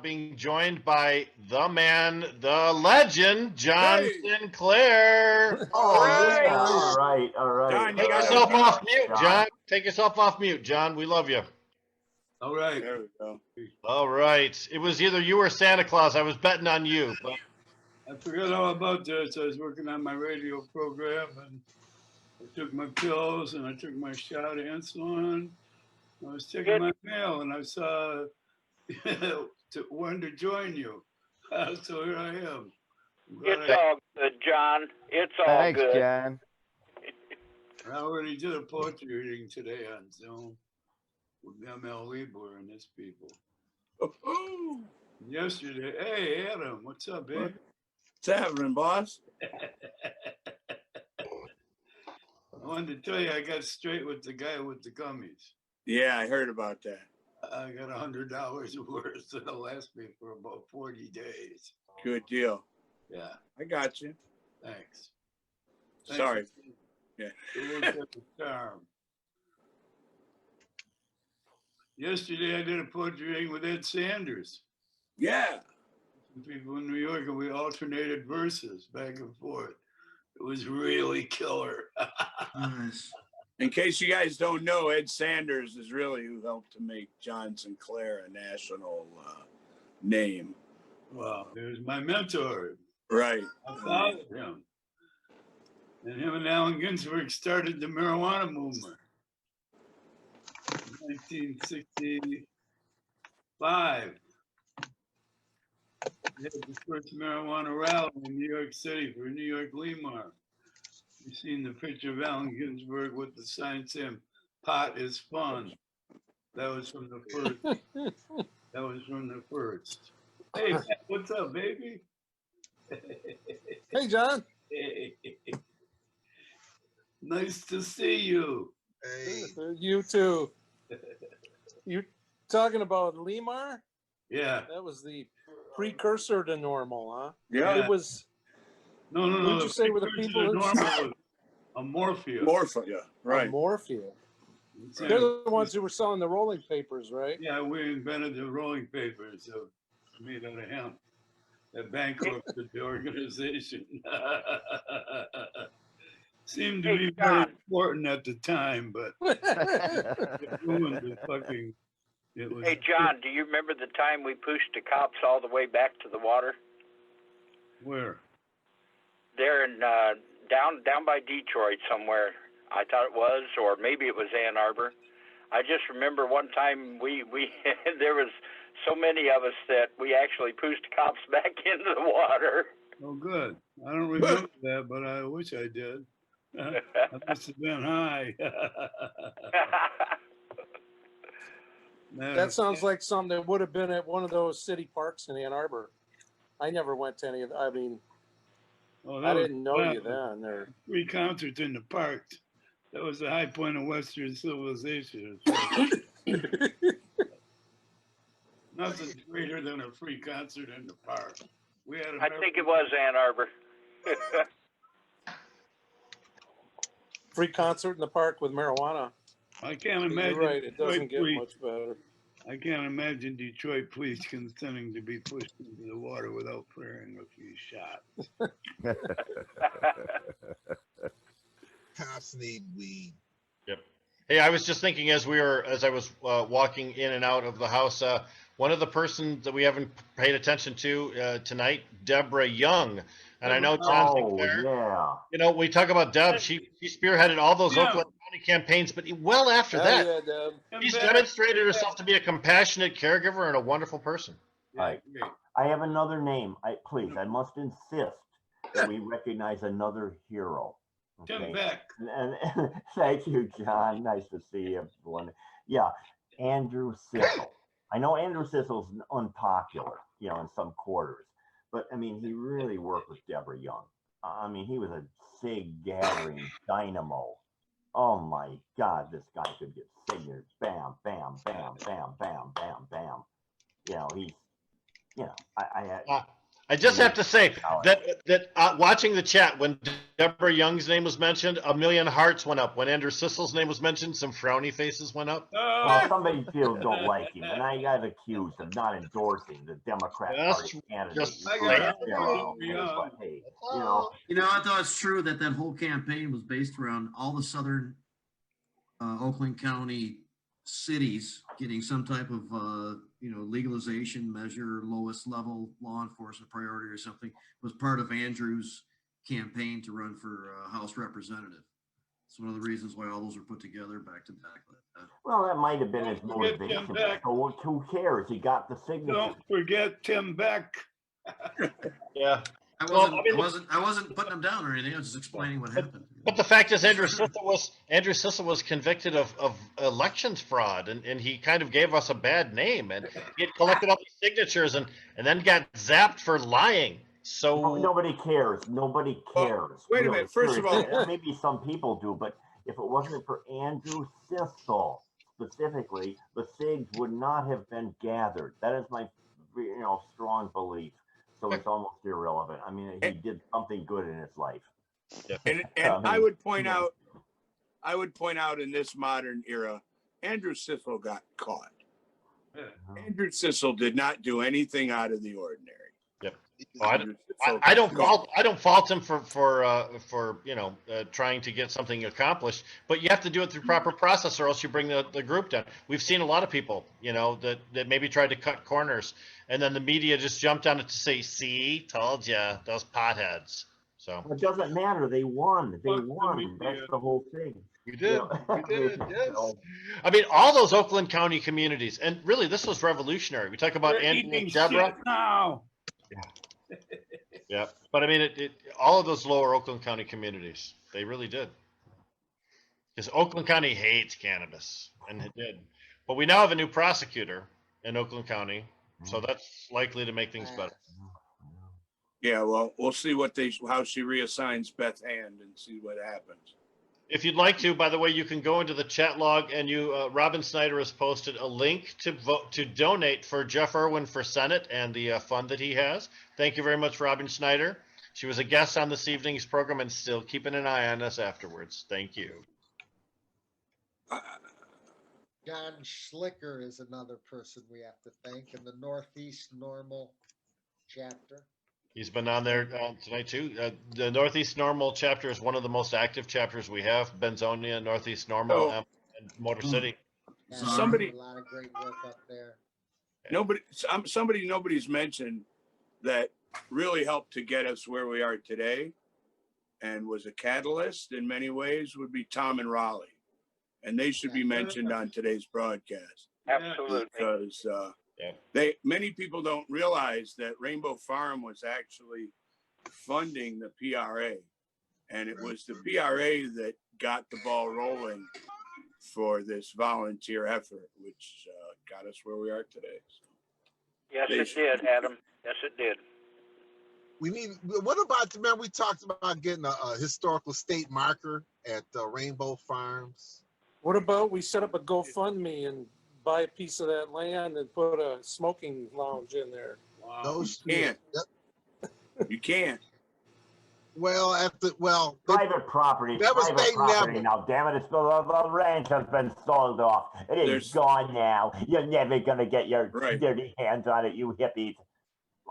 being joined by the man, the legend, John Sinclair. All right. John, Take yourself off mute, John. Take yourself off mute, John. We love you. All right. There we go. All right. It was either you or Santa Claus. I was betting on you. But I forgot all about this. I was working on my radio program, and I took my pills, and I took my shot of insulin. I was checking my mail, and I saw when to join you. So here I am. It's all good, John. It's all Thanks, good. John. I already did a poetry reading today on Zoom with NORML Lieber and his people. Oh, Yesterday, hey Adam, what's up, babe? what's happening, boss? I wanted to tell you I got straight with the guy with the gummies. Yeah, I heard about that. I got $100 worth. That'll last me for about 40 days. Good deal. Yeah, I got you. thanks. Sorry. Yeah. It works like a charm. Yesterday I did a poetry reading with Ed Sanders. Yeah. Some people in New York, and we alternated verses back and forth. It was really killer. Nice. In case you guys don't know, Ed Sanders is really who helped to make John Sinclair a national name. Wow, he was my mentor. Right. I followed him. And him and Allen Ginsberg started the marijuana movement in 1965. They had the first marijuana rally in New York City for New York Lemar. You've seen the picture of Allen Ginsberg with the sign saying, "Pot is fun." That was from the first. That was from the first. Hey, Pat, what's up, baby? Hey, John. Hey. Nice to see you. Hey. You too. You talking about Lemar? Yeah. That was the precursor to NORML, huh? Yeah. It was. No. What'd you say were the people who NORML? A Morpheus. Morpha, right. Morphia. They're the ones who were selling the rolling papers, right? Yeah, we invented the rolling papers made out of hemp that bankrupted the organization. Seemed to be very important at the time, but it ruined the fucking. It was. Hey, John, do you remember the time we pushed the cops all the way back to the water? Where? There in down by Detroit somewhere. I thought it was, or maybe it was Ann Arbor. I just remember one time we there was so many of us that we actually pushed the cops back into the water. Oh, good. I don't remember that, but I wish I did. I must have been high. That sounds like something that would have been at one of those city parks in Ann Arbor. I never went to any of. I mean, I didn't know you then. There. Free concerts in the park. That was the high point of Western civilization. Nothing's greater than a free concert in the park. We had. I think it was Ann Arbor. Free concert in the park with marijuana. I can't imagine. You're right. It doesn't get Detroit much better. I can't imagine Detroit police consenting to be pushed into the water without firing a few shots. Cops need weed. Yep. Hey, I was just thinking as I was walking in and out of the house, one of the persons that we haven't paid attention to tonight, Deborah Young, and I know John Sinclair. Yeah. You know, we talk about Deb. She spearheaded all those Oakland County campaigns, but well after that, Yeah, Deb. she's demonstrated herself to be a compassionate caregiver and a wonderful person. Right. I have another name. I must insist that we recognize another hero. Tim Beck. And thank you, John. Nice to see you. Yeah, Andrew Sissel. I know Andrew Sissel's unpopular, in some quarters, but I mean, he really worked with Deborah Young. I mean, he was a SIG gathering dynamo. Oh my God, this guy could get signatures. Bam, bam, bam, bam, bam, bam, bam. I just have to say Oh, that watching the chat, when Deborah Young's name was mentioned, a million hearts went up. When Andrew Sissel's name was mentioned, some frowny faces went up. Well, somebody feels don't like him, and I got accused of not endorsing the Democrat That's Party candidate. just I saying. got But hey, you know, I thought it's true that that whole campaign was based around all the southern Oakland County cities getting some type of legalization measure, lowest level law enforcement priority or something, was part of Andrew's campaign to run for House Representative. It's one of the reasons why all those were put together back to back. well, that might have been his Don't forget motivation. Tim Beck. So who cares? He got the signature. Don't forget Tim Beck. Yeah. I wasn't putting them down or anything. I was just explaining what happened. But the fact is, Andrew Sissel was convicted of elections fraud, and he kind of gave us a bad name, and he had collected all these signatures, and then got zapped for lying. So Nobody cares. Nobody cares. Wait a minute. First of all, seriously. Maybe some people do, but if it wasn't for Andrew Sissel specifically, the SIGs would not have been gathered. That is my, strong belief. So it's almost irrelevant. I mean, he did something good in his life. and I would point out in this modern era, Andrew Sissel got caught. Andrew Sissel did not do anything out of the ordinary. Yep. Andrew Sissel I got caught. don't fault him for trying to get something accomplished, but you have to do it through proper process, or else you bring the group down. We've seen a lot of people, that maybe tried to cut corners, and then the media just jumped on it to say, "See, told ya, those potheads." So it doesn't matter. They won. They Fuck the won. media. That's the whole thing. we did, we did, yes. So, I mean, all those Oakland County communities, and really, this was revolutionary. We talk about They're Andy eating and Deborah. shit now. Yeah, but I mean, all of those lower Oakland County communities, they really did. Because Oakland County hates cannabis, and it did. But we now have a new prosecutor in Oakland County, so that's likely to make things better. Yeah, well, we'll see how she reassigns Beth Hand and see what happens. If you'd like to, by the way, you can go into the chat log, and Robin Snyder has posted a link to donate for Jeff Irwin for Senate and the fund that he has. Thank you very much, Robin Snyder. She was a guest on this evening's program and still keeping an eye on us afterwards. Thank you. John Schlicker is another person we have to thank in the Northeast NORML chapter. He's been on there tonight too. The Northeast NORML chapter is one of the most active chapters we have. Benzonia, Northeast NORML, and Motor City. Yeah, Somebody- a lot of great work up there. Nobody's mentioned that really helped to get us where we are today and was a catalyst in many ways would be Tom and Raleigh. And they should be mentioned on today's broadcast. Absolutely. Because many people don't realize that Rainbow Farm was actually funding the PRA. And it was the PRA that got the ball rolling for this volunteer effort, which got us where we are today. So Yes, it did, Adam. Yes, it did. What about, man, we talked about getting a historical state marker at Rainbow Farms. What about we set up a GoFundMe and buy a piece of that land and put a smoking lounge in there? Wow. No you shit. can't. You can't. Well, private property. Devastate Private property never. now. Damn it! The ranch has been sold off. It is There's- gone now. You're never gonna get your Right. dirty hands on it, you hippies.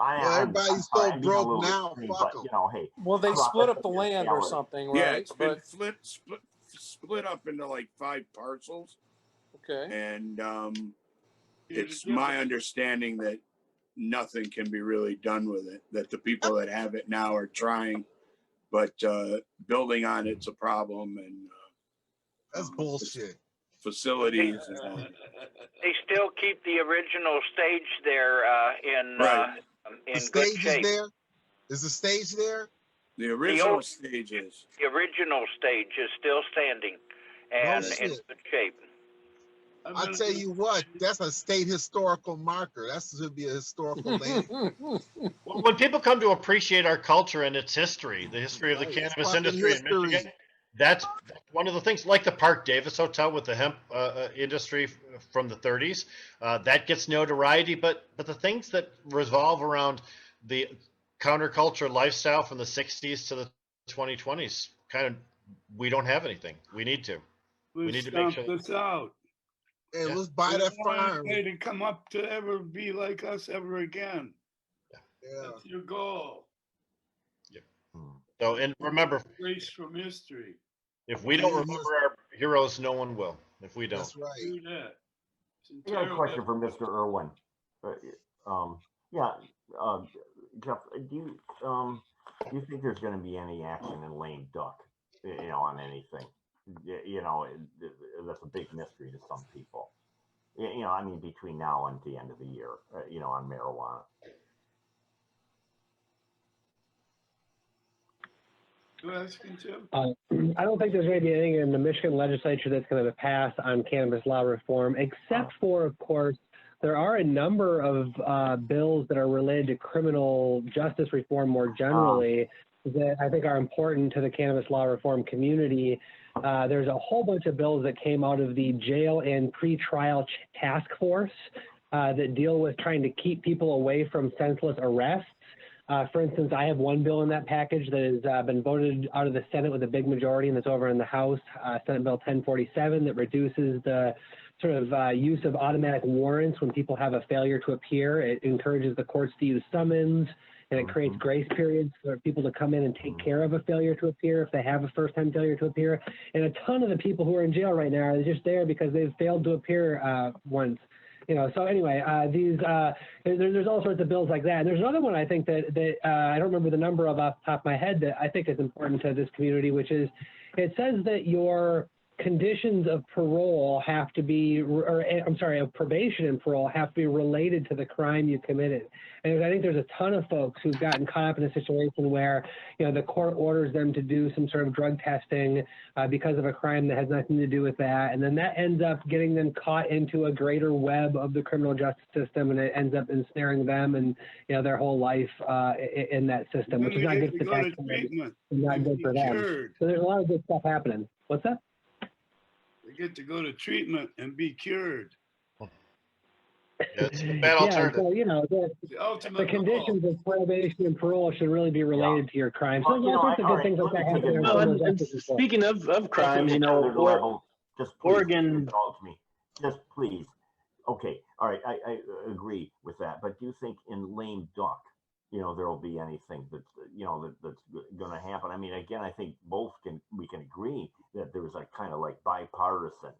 Everybody's so I'm being a broke little now, extreme, fuck but 'em. hey. Well, they Well, split that's up the a good land or salary. something, Yeah, right? it's been But split up into like 5 parcels. okay. And it's my understanding that nothing can be really done with it, that the people that have it now are trying, but building on it's a problem, and That's bullshit. facilities. They still keep the original stage there in Right. The good stage shape. is there? Is the stage there? The original old- stages. The original stage is still standing and in shit. good shape. I tell you what, that's a state historical marker. That should be a historical land. When people come to appreciate our culture and its history, the history of the Right, it's cannabis fucking industry in history. Michigan, that's one of the things, like the Park Davis Hotel with the hemp industry from the 30s, that gets notoriety. But the things that revolve around the counterculture lifestyle from the 60s to the 2020s. Kind of, we don't have anything. We need to. We need to make sure. This out. Hey, Yeah. let's buy that farm. To come up to ever be like us ever again. Yeah. That's your goal. Yeah. So, and remember, Erase from history. if we don't remember our heroes, no one will. If we don't. That's right. Do that. I got a question for Mr. Irwin. Jeff, do you think there's going to be any action in lame duck, on anything? That's a big mystery to some people. I mean, between now and the end of the year, on marijuana. I don't think there's going to be anything in the Michigan legislature that's going to pass on cannabis law reform, except for, of course, there are a number of bills that are related to criminal justice reform more generally that I think are important to the cannabis law reform community. There's a whole bunch of bills that came out of the jail and pretrial task force that deal with trying to keep people away from senseless arrests. For instance, I have one bill in that package that has been voted out of the Senate with a big majority, and that's over in the House, Senate Bill 1047, that reduces the sort of use of automatic warrants when people have a failure to appear. It encourages the courts to use summons, and it creates grace periods for people to come in and take care of a failure to appear if they have a first-time failure to appear. And a ton of the people who are in jail right now are just there because they've failed to appear once. So anyway, there's all sorts of bills like that. And there's another one I think that I don't remember the number of off the top of my head that I think is important to this community, which is it says that your conditions of parole have to be, of probation and parole have to be related to the crime you committed. And I think there's a ton of folks who've gotten caught up in a situation where, the court orders them to do some sort of drug testing because of a crime that has nothing to do with that. And then that ends up getting them caught into a greater web of the criminal justice system, and it ends up ensnaring them and, their whole life in that system, which is not good for the taxpayers and not good for them. So there's a lot of good stuff happening. What's that? They get to go to treatment and be cured. It's a bad alternative. So, the conditions of probation and parole should really be related to your crime. So there's all sorts of good things like that happening. And speaking of crimes, just Oregon. Just please. Okay. All right. I agree with that. But do you think in lame duck, there will be anything that's, that's going to happen? I mean, again, I think we can agree that there's a kind of like bipartisan,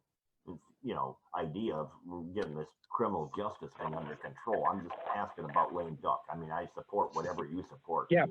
idea of getting this criminal justice thing under control. I'm just asking about lame duck. I mean, I support whatever you support. Yeah,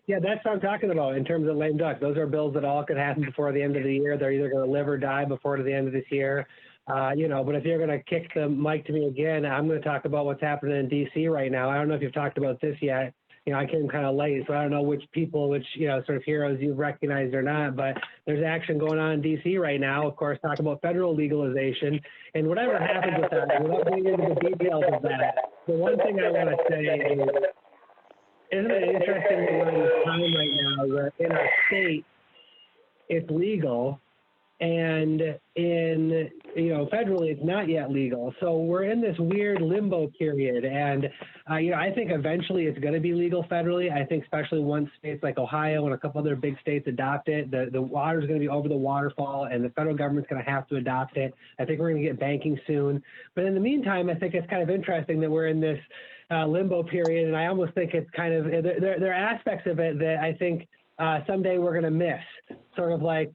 that's what I'm talking about in terms of lame duck. Those are bills that all could happen before the end of the year. They're either going to live or die before the end of this year. But if you're going to kick the mic to me again, I'm going to talk about what's happening in D.C. right now. I don't know if you've talked about this yet. I came kind of late, so I don't know which sort of heroes you've recognized or not, but there's action going on in D.C. right now, of course, talk about federal legalization, and whatever happens with that, without getting into the details of that, the one thing I want to say is, isn't it interesting that we're in this time right now where in our state, it's legal, and in, federally, it's not yet legal. So we're in this weird limbo period. And, I think eventually it's going to be legal federally. I think especially once states like Ohio and a couple other big states adopt it, the water is going to be over the waterfall, and the federal government's going to have to adopt it. I think we're going to get banking soon. But in the meantime, I think it's kind of interesting that we're in this limbo period. And I almost think it's kind of, there are aspects of it that I think someday we're going to miss. Sort of like,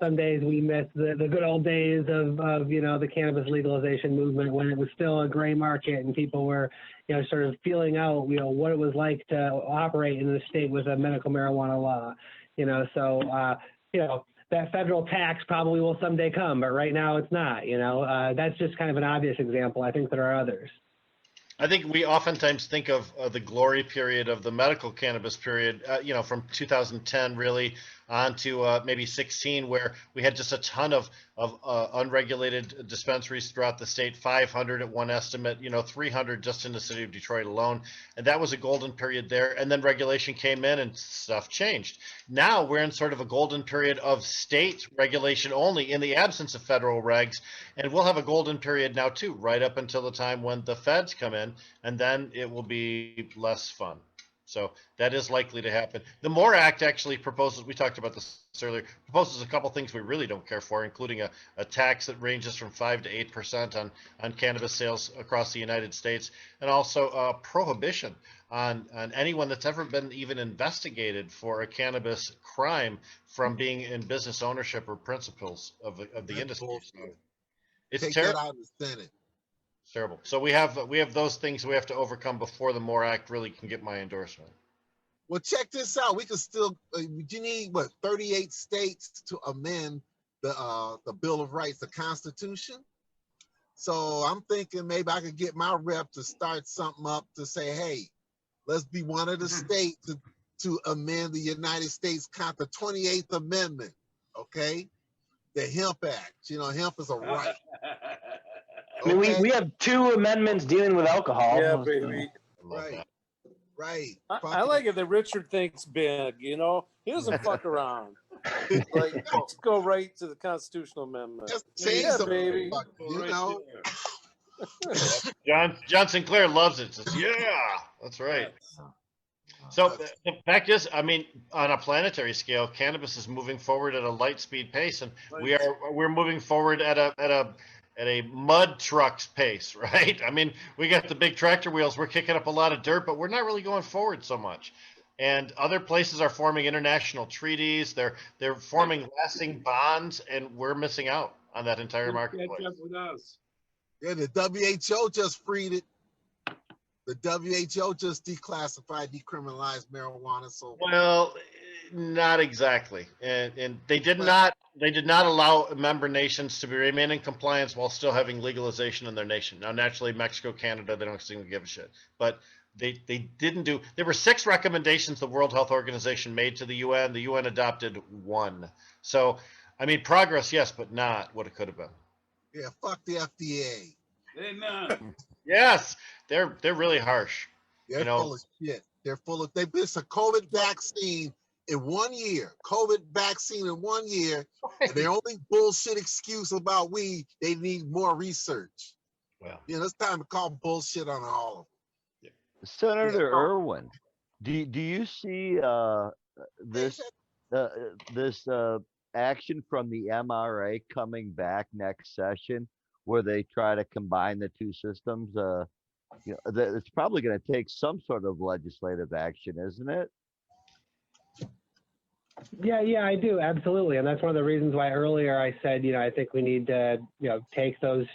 some days we miss the good old days of the cannabis legalization movement when it was still a gray market and people were, sort of feeling out, what it was like to operate in the state with a medical marijuana law, that federal tax probably will someday come, but right now it's not, that's just kind of an obvious example. I think there are others. I think we oftentimes think of the glory period of the medical cannabis period, from 2010 really on to maybe 16, where we had just a ton of unregulated dispensaries throughout the state, 500 at one estimate, 300 just in the city of Detroit alone. And that was a golden period there. And then regulation came in and stuff changed. Now we're in sort of a golden period of state regulation only in the absence of federal regs. And we'll have a golden period now too, right up until the time when the feds come in, and then it will be less fun. So that is likely to happen. The MORE Act actually proposes, we talked about this earlier, proposes a couple things we really don't care for, including a tax that ranges from 5 to 8% on cannabis sales across the United States, and also a prohibition on anyone that's ever been even investigated for a cannabis crime from being in business ownership or principles of the industry. So it's Take terrible. that out of the Senate. Terrible. So we have those things we have to overcome before the MORE Act really can get my endorsement. Well, check this out. We could still. You need what 38 states to amend the Bill of Rights, the Constitution. So I'm thinking maybe I could get my rep to start something up to say, hey, let's be one of the states to amend the United States the 28th Amendment. Okay, the Hemp Act. You know, hemp is a right. I mean, we have 2 amendments dealing with alcohol. Yeah, baby. Right. Right. I like it that Richard thinks big, you know? He doesn't fuck around. Like, let's go right to the constitutional amendment. Just change Yeah, the baby. You know? John Sinclair loves it. Says, yeah, that's right. So the fact is, I mean, on a planetary scale, cannabis is moving forward at a light speed pace, and we're moving forward at a mud truck's pace, right? I mean, we got the big tractor wheels, we're kicking up a lot of dirt, but we're not really going forward so much. And other places are forming international treaties, they're forming lasting bonds, and we're missing out on that entire marketplace. Catch up with us. Yeah, the WHO just freed it. The WHO just decriminalized marijuana. So well, not exactly, and they did not allow member nations to remain in compliance while still having legalization in their nation. Now, naturally, Mexico, Canada, they don't seem to give a shit, but they didn't do. There were 6 recommendations the World Health Organization made to the UN. The UN adopted 1. So, I mean, progress, yes, but not what it could have been. Yeah, fuck the FDA. They're not. Yes, they're really harsh. They're full of shit. They missed a COVID vaccine in 1 year. COVID vaccine in 1 year. And their only bullshit excuse about weed, they need more research. Well, you know, it's time to call bullshit on all of them. Senator Irwin, do you see this action from the MRA coming back next session, where they try to combine the 2 systems? You know, it's probably going to take some sort of legislative action, isn't it? Yeah, I do. Absolutely. And that's one of the reasons why earlier I said, you know, I think we need to, you know, take those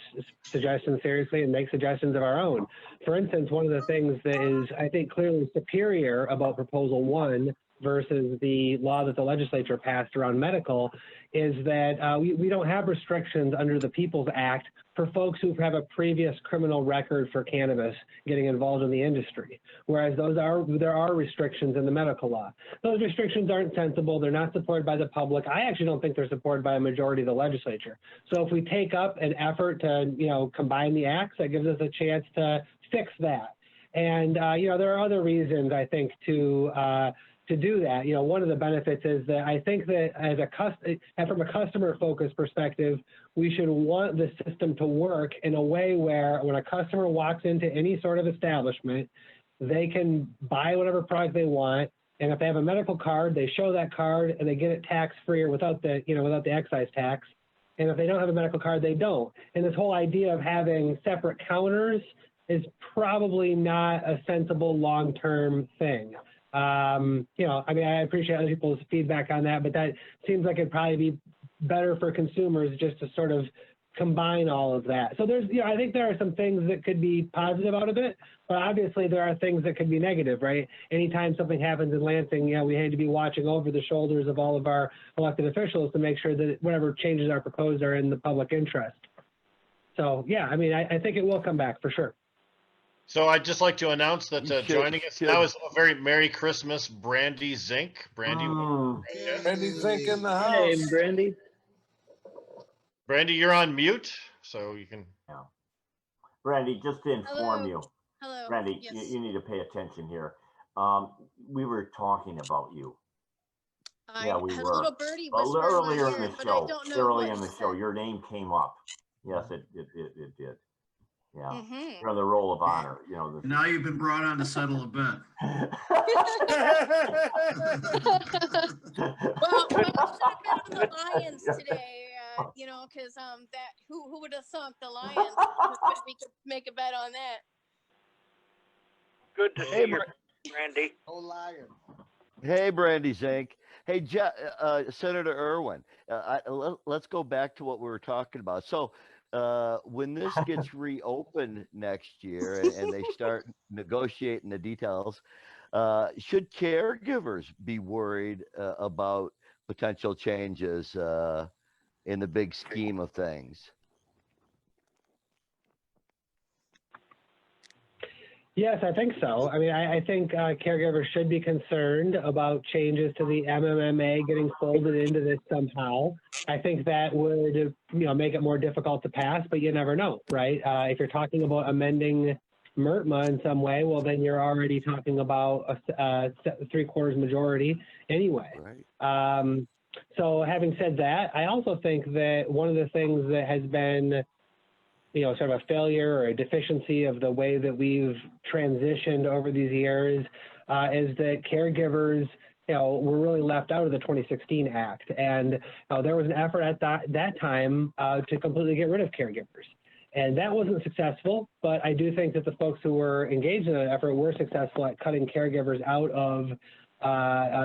suggestions seriously and make suggestions of our own. For instance, one of the things that is, I think, clearly superior about Proposal 1 versus the law that the legislature passed around medical is that we don't have restrictions under the People's Act for folks who have a previous criminal record for cannabis getting involved in the industry, whereas there are restrictions in the medical law. Those restrictions aren't sensible. They're not supported by the public. I actually don't think they're supported by a majority of the legislature. So if we take up an effort to, you know, combine the acts, that gives us a chance to fix that. And, you know, there are other reasons, I think, to do that. You know, one of the benefits is that I think that from a customer-focused perspective, we should want the system to work in a way where when a customer walks into any sort of establishment, they can buy whatever product they want. And if they have a medical card, they show that card and they get it tax-free or without the excise tax. And if they don't have a medical card, they don't. And this whole idea of having separate counters is probably not a sensible long-term thing. You know, I mean, I appreciate other people's feedback on that, but that seems like it'd probably be better for consumers just to sort of combine all of that. So there's, you know, I think there are some things that could be positive out of it, but obviously there are things that could be negative, right? Anytime something happens in Lansing, you know, we need to be watching over the shoulders of all of our elected officials to make sure that whatever changes are proposed are in the public interest. So yeah, I mean, I think it will come back for sure. So I'd just like to announce that joining us now is a very Merry Christmas, Brandy Zink. Brandy, Brandy Zink in the house. Hey, Brandy. Brandy, you're on mute, so you can. Yeah. Brandy, just to inform you. Hello. Brandy, Yes. you need to pay attention here. We were talking about you. Yeah, we had were. a little birdie Earlier in the but show. I don't know Early what in the he show, said. your name came up. Yes, it did. Yeah. You're the roll of honor, you know. Now you've been brought on to settle a bet. Well, I should have been on the Lions today, you know, because that who would have thunk the Lions? We could make a bet on that. Good to see you, Randy. Oh, Lions. Hey, Brandy Zink. Hey, Senator Irwin, let's go back to what we were talking about. So when this gets reopened next year and they start negotiating the details, should caregivers be worried about potential changes in the big scheme of things? Yes, I think so. I mean, I think caregivers should be concerned about changes to the MMMA getting folded into this somehow. I think that would, you know, make it more difficult to pass, but you never know, right? If you're talking about amending MERTMA in some way, well, then you're already talking about a 3/4 majority anyway. Right. So having said that, I also think that one of the things that has been, you know, sort of a failure or a deficiency of the way that we've transitioned over these years is that caregivers, you know, were really left out of the 2016 Act. And there was an effort at that time to completely get rid of caregivers. And that wasn't successful, but I do think that the folks who were engaged in that effort were successful at cutting caregivers out of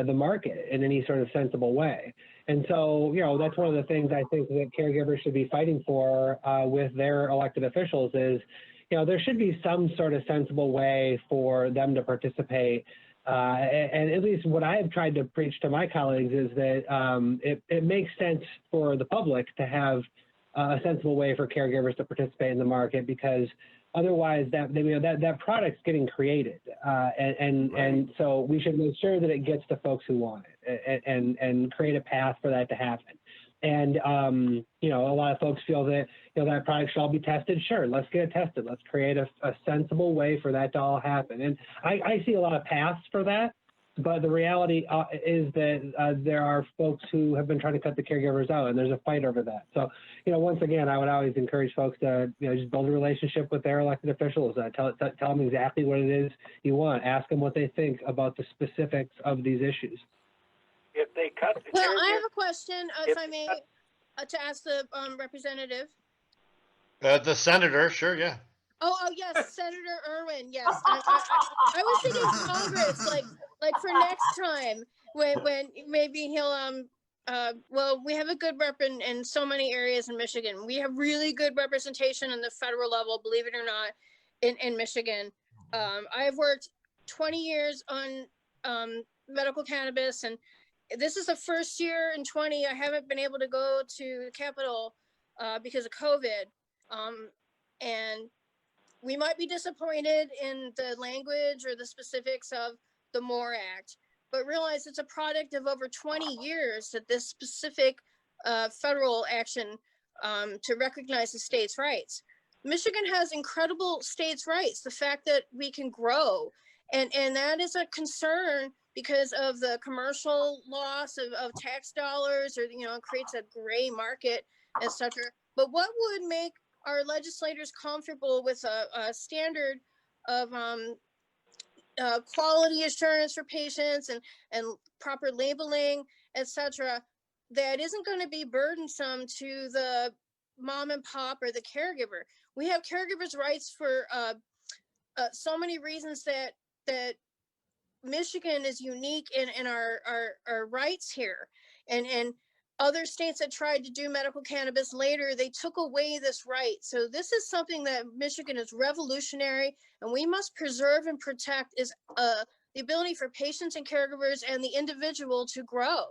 the market in any sort of sensible way. And so, you know, that's one of the things I think that caregivers should be fighting for with their elected officials is, you know, there should be some sort of sensible way for them to participate. And at least what I've tried to preach to my colleagues is that it makes sense for the public to have a sensible way for caregivers to participate in the market, because otherwise that product's getting created. And so we should make sure that it gets to folks who want it and create a path for that to happen. And, you know, a lot of folks feel that, you know, that product should all be tested. Sure, let's get it tested. Let's create a sensible way for that to all happen. And I see a lot of paths for that. But the reality is that there are folks who have been trying to cut the caregivers out, and there's a fight over that. So, you know, once again, I would always encourage folks to, you know, just build a relationship with their elected officials. Tell them exactly what it is you want. Ask them what they think about the specifics of these issues. If they cut the Well, I have a question, if I may, to ask the representative. The senator, sure, yeah. Oh, yes, Senator Irwin. Yes, I was thinking Congress, like for next time when maybe he'll well, we have a good rep in so many areas in Michigan. We have really good representation on the federal level, believe it or not, in Michigan. I've worked 20 years on medical cannabis, and this is the first year in 20 I haven't been able to go to the Capitol because of COVID, and we might be disappointed in the language or the specifics of the MORE Act, but realize it's a product of over 20 years that this specific federal action to recognize the states' rights. Michigan has incredible states' rights, the fact that we can grow, and that is a concern because of the commercial loss of tax dollars, or, you know, it creates a gray market, etc. But what would make our legislators comfortable with a standard of quality assurance for patients and proper labeling, etc., that isn't going to be burdensome to the mom and pop or the caregiver? We have caregivers' rights for so many reasons that Michigan is unique in our rights here, and other states that tried to do medical cannabis later, they took away this right. So this is something that Michigan is revolutionary, and we must preserve and protect is the ability for patients and caregivers and the individual to grow.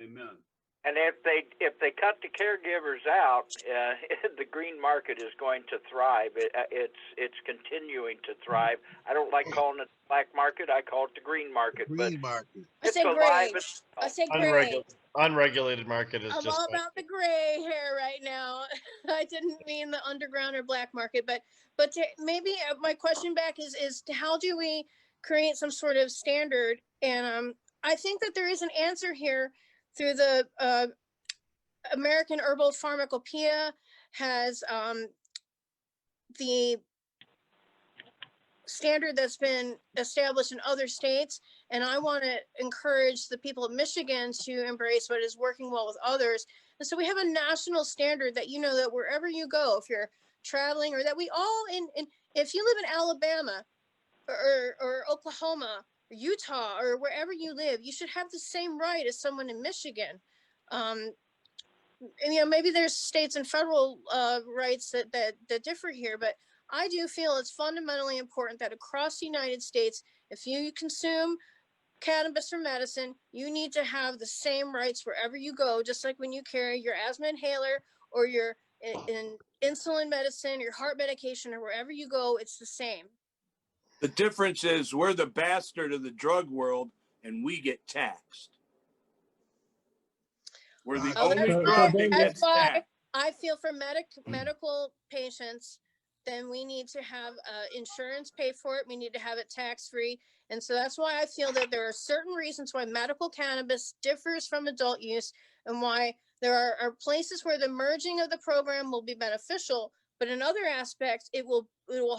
Amen. And if they cut the caregivers out, the green market is going to thrive. It's continuing to thrive. I don't like calling it black market. I call it the green market. Green market. I say gray. I say gray. Unregulated market is I'm just. all about the gray hair right now. I didn't mean the underground or black market, but maybe my question back is how do we create some sort of standard? And I think that there is an answer here through the American Herbal Pharmacopoeia has the standard that's been established in other states, and I want to encourage the people of Michigan to embrace what is working well with others. And so we have a national standard that, you know, that wherever you go, if you're traveling, or that we all if you live in Alabama or Oklahoma or Utah or wherever you live, you should have the same right as someone in Michigan. And, you know, maybe there's states and federal rights that differ here, but I do feel it's fundamentally important that across the United States, if you consume cannabis for medicine, you need to have the same rights wherever you go, just like when you carry your asthma inhaler or your insulin medicine, your heart medication, or wherever you go, it's the same. The difference is we're the bastard of the drug world and we get taxed. We're the only drug that gets taxed. I feel for medical patients, then we need to have insurance pay for it. We need to have it tax-free. And so that's why I feel that there are certain reasons why medical cannabis differs from adult use, and why there are places where the merging of the program will be beneficial, but in other aspects, it will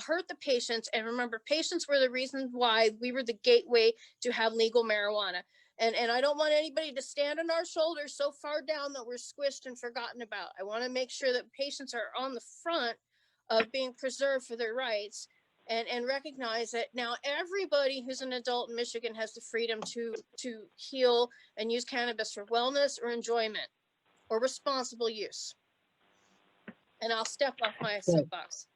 hurt the patients. And remember, patients were the reason why we were the gateway to have legal marijuana. And I don't want anybody to stand on our shoulders so far down that we're squished and forgotten about. I want to make sure that patients are on the front of being preserved for their rights, and recognize that now everybody who's an adult in Michigan has the freedom to heal and use cannabis for wellness or enjoyment or responsible use. And I'll step off my soapbox.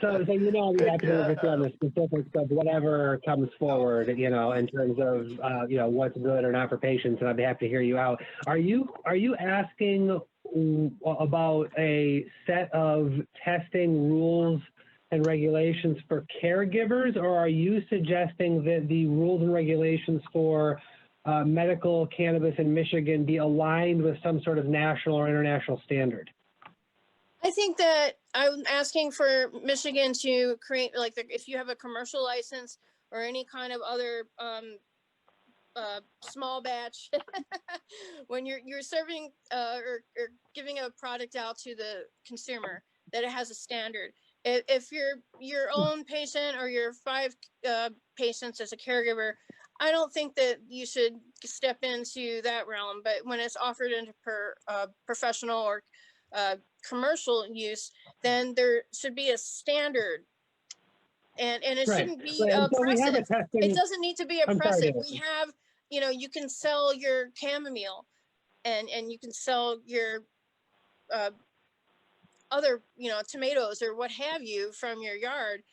So you know, we have to work with you on the specifics of whatever comes forward, you know, in terms of, you know, what's good or not for patients, and I'd be happy to hear you out. Are you asking about a set of testing rules and regulations for caregivers, or are you suggesting that the rules and regulations for medical cannabis in Michigan be aligned with some sort of national or international standard? I think that I'm asking for Michigan to create, like, if you have a commercial license or any kind of other small batch, when you're serving or giving a product out to the consumer, that it has a standard. If you're your own patient or your 5 patients as a caregiver, I don't think that you should step into that realm. But when it's offered into professional or commercial use, then there should be a standard, and it shouldn't be oppressive. It doesn't need to be oppressive. We have, you know, you can sell your chamomile, and you can sell your other, you know, tomatoes or what have you from your yard.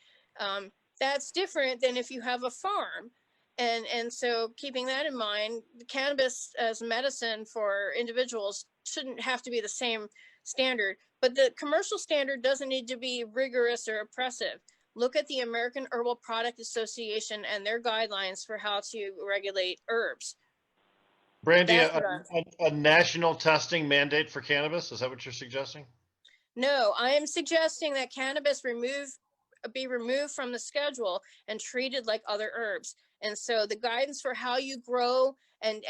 That's different than if you have a farm. And so keeping that in mind, the cannabis as medicine for individuals shouldn't have to be the same standard, but the commercial standard doesn't need to be rigorous or oppressive. Look at the American Herbal Product Association and their guidelines for how to regulate herbs. Brandy, a national testing mandate for cannabis, is that what you're suggesting? No, I am suggesting that cannabis be removed from the schedule and treated like other herbs. And so the guidance for how you grow and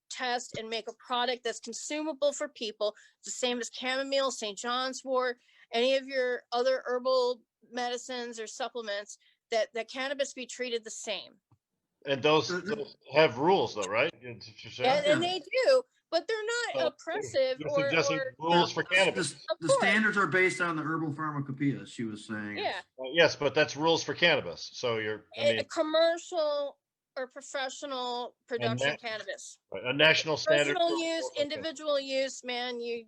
test and make a product that's consumable for people, the same as chamomile, St. John's wort, any of your other herbal medicines or supplements, that cannabis be treated the same. And those have rules, though, right? And they do, but they're not oppressive. You're suggesting rules for cannabis. The standards are based on the herbal pharmacopoeia, she was saying. Yeah. Yes, but that's rules for cannabis. So a commercial or professional production cannabis. A national standard. Personal use, individual use, man, you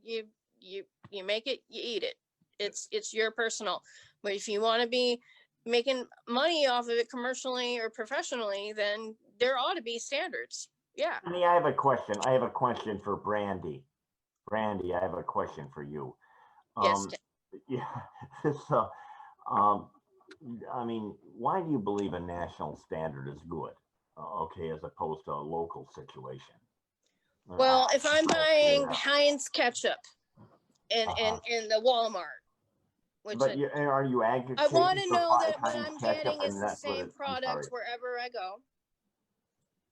make it, you eat it. It's your personal. But if you want to be making money off of it commercially or professionally, then there ought to be standards. Yeah. I mean, I have a question. I have a question for Brandy. Brandy, I have a question for you. Yes. Yeah. I mean, why do you believe a national standard is good? Okay, as opposed to a local situation. Well, if I'm buying Heinz ketchup in the Walmart, are you advocating? I want to know that what I'm getting is the same product wherever I go.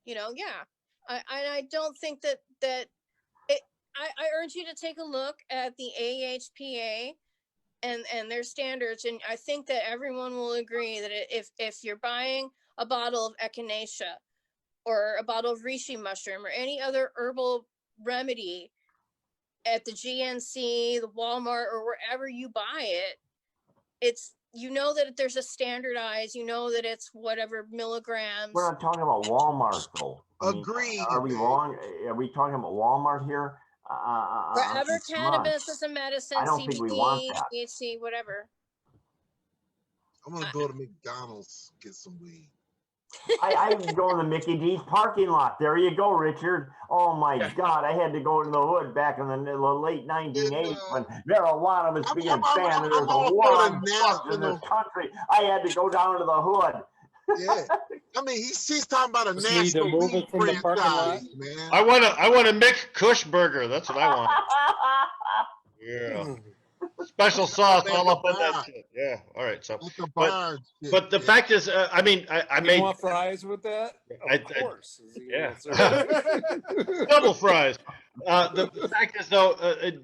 You know, yeah. I don't think that I urge you to take a look at the AHPA and their standards. And I think that everyone will agree that if you're buying a bottle of echinacea or a bottle of reishi mushroom or any other herbal remedy at the GNC, the Walmart, or wherever you buy it, it's, you know that there's a standardized, you know that it's whatever milligrams. We're not talking about Walmart though. Agreed. Are we wrong? Are we talking about Walmart here? Wherever cannabis is a medicine, I don't think we want CBD, that. THC, whatever. I'm gonna go to McDonald's, get some weed. I go in the Mickey D's parking lot. There you go, Richard. Oh my God, I had to go in the hood back in the late 1980s when marijuana was being banned and there was a war on drugs in this country. I had to go down to the hood. Yeah, I mean he's talking about a Just need to national move weed it from the parking lot. franchise, man. I want a Mick Kush burger. That's what I want. Yeah. Special sauce all up in that shit. Yeah. All right. So, but the fact is, I mean, I You made want fries with that? Of course. is the yeah. answer. Double fries. The fact is, though,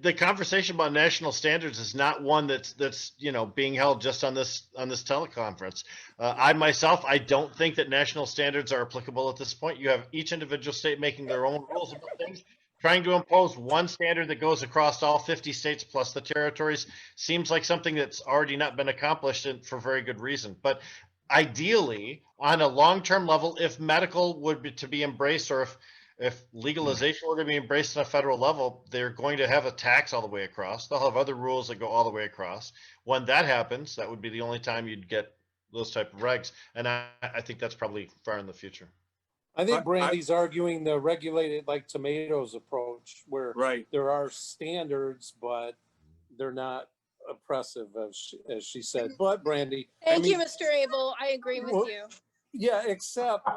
the conversation about national standards is not one that's being held just on this teleconference. I myself, I don't think that national standards are applicable at this point. You have each individual state making their own rules about things. Trying to impose one standard that goes across all 50 states plus the territories seems like something that's already not been accomplished for very good reason. But ideally, on a long-term level, if medical would be to be embraced, or if legalization were to be embraced on a federal level, they're going to have a tax all the way across. They'll have other rules that go all the way across. When that happens, that would be the only time you'd get those type of regs. And I think that's probably far in the future. I think Brandy's arguing the regulated, like tomatoes approach, where there are standards, but they're not oppressive, as she said. But Brandy, Thank you, Mr. Abel. I agree with you. Yeah, except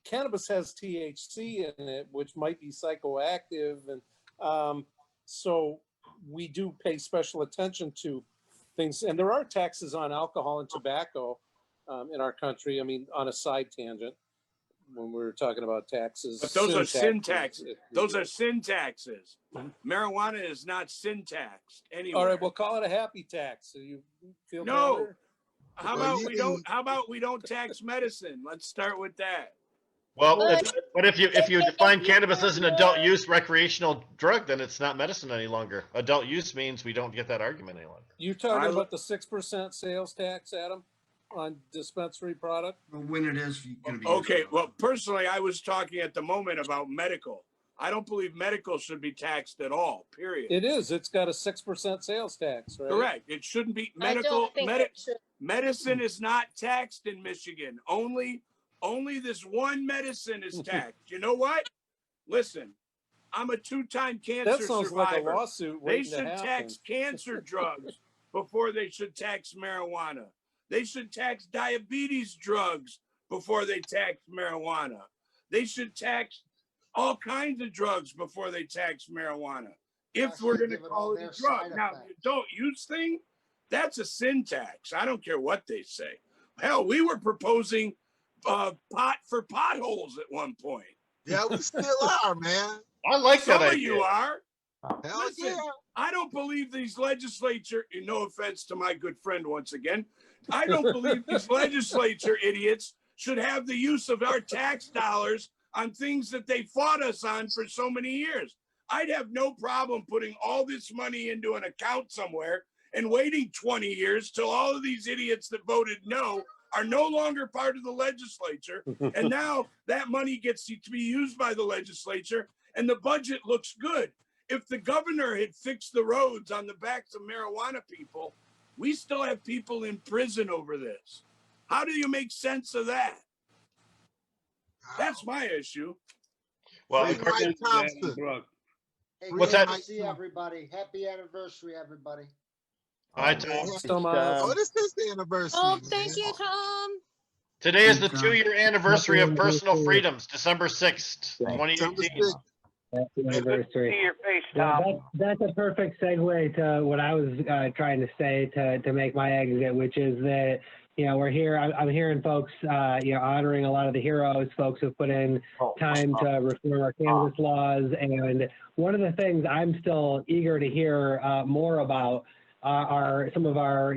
cannabis has THC in it, which might be psychoactive, and so we do pay special attention to things. And there are taxes on alcohol and tobacco in our country. I mean, on a side tangent, when we were talking about taxes. But those are sin taxes. Those are sin taxes. Marijuana is not sin taxed anyway. All right, we'll call it a happy tax. So you feel no. better? How about we don't tax medicine? Let's start with that. Well, but if you define cannabis as an adult use recreational drug, then it's not medicine any longer. Adult use means we don't get that argument any longer. You talking about the 6% sales tax, Adam, on dispensary product? When it is going to be. Okay, well, personally, I was talking at the moment about medical. I don't believe medical should be taxed at all, period. It is. It's got a 6% sales tax, right? Correct. It shouldn't be medical. Medicine is not taxed in Michigan. Only this one medicine is taxed. You know what? Listen, I'm a 2-time cancer that sounds survivor. Like a lawsuit they should tax cancer drugs before they should tax marijuana. They should tax diabetes drugs before they tax marijuana. They should tax all kinds of drugs before they tax marijuana. If we're going to call it a drug. Now, the adult use thing, that's a sin tax. I don't care what they say. Hell, we were proposing pot for potholes at one point. Yeah, we still are, man. I like that idea. Some of you are. Hell Listen, yeah. I don't believe these legislature, and no offense to my good friend once again, I don't believe these legislature idiots should have the use of our tax dollars on things that they fought us on for so many years. I'd have no problem putting all this money into an account somewhere and waiting 20 years till all of these idiots that voted no are no longer part of the legislature. And now that money gets to be used by the legislature and the budget looks good. If the governor had fixed the roads on the backs of marijuana people, we still have people in prison over this. How do you make sense of that? That's my issue. Well, Hey, what's that? See everybody. Happy anniversary, everybody. Hi, Tom. Oh, this is the anniversary. Oh, thank you, Tom. Today is the 2-year anniversary of personal freedoms, December 6th, 2018. That's the anniversary. See your face, Yeah, Tom. that's a perfect segue to what I was trying to say to make my exit, which is that, we're here. I'm hearing folks, honoring a lot of the heroes, folks who've put in time to reform our cannabis laws. And one of the things I'm still eager to hear more about are some of our,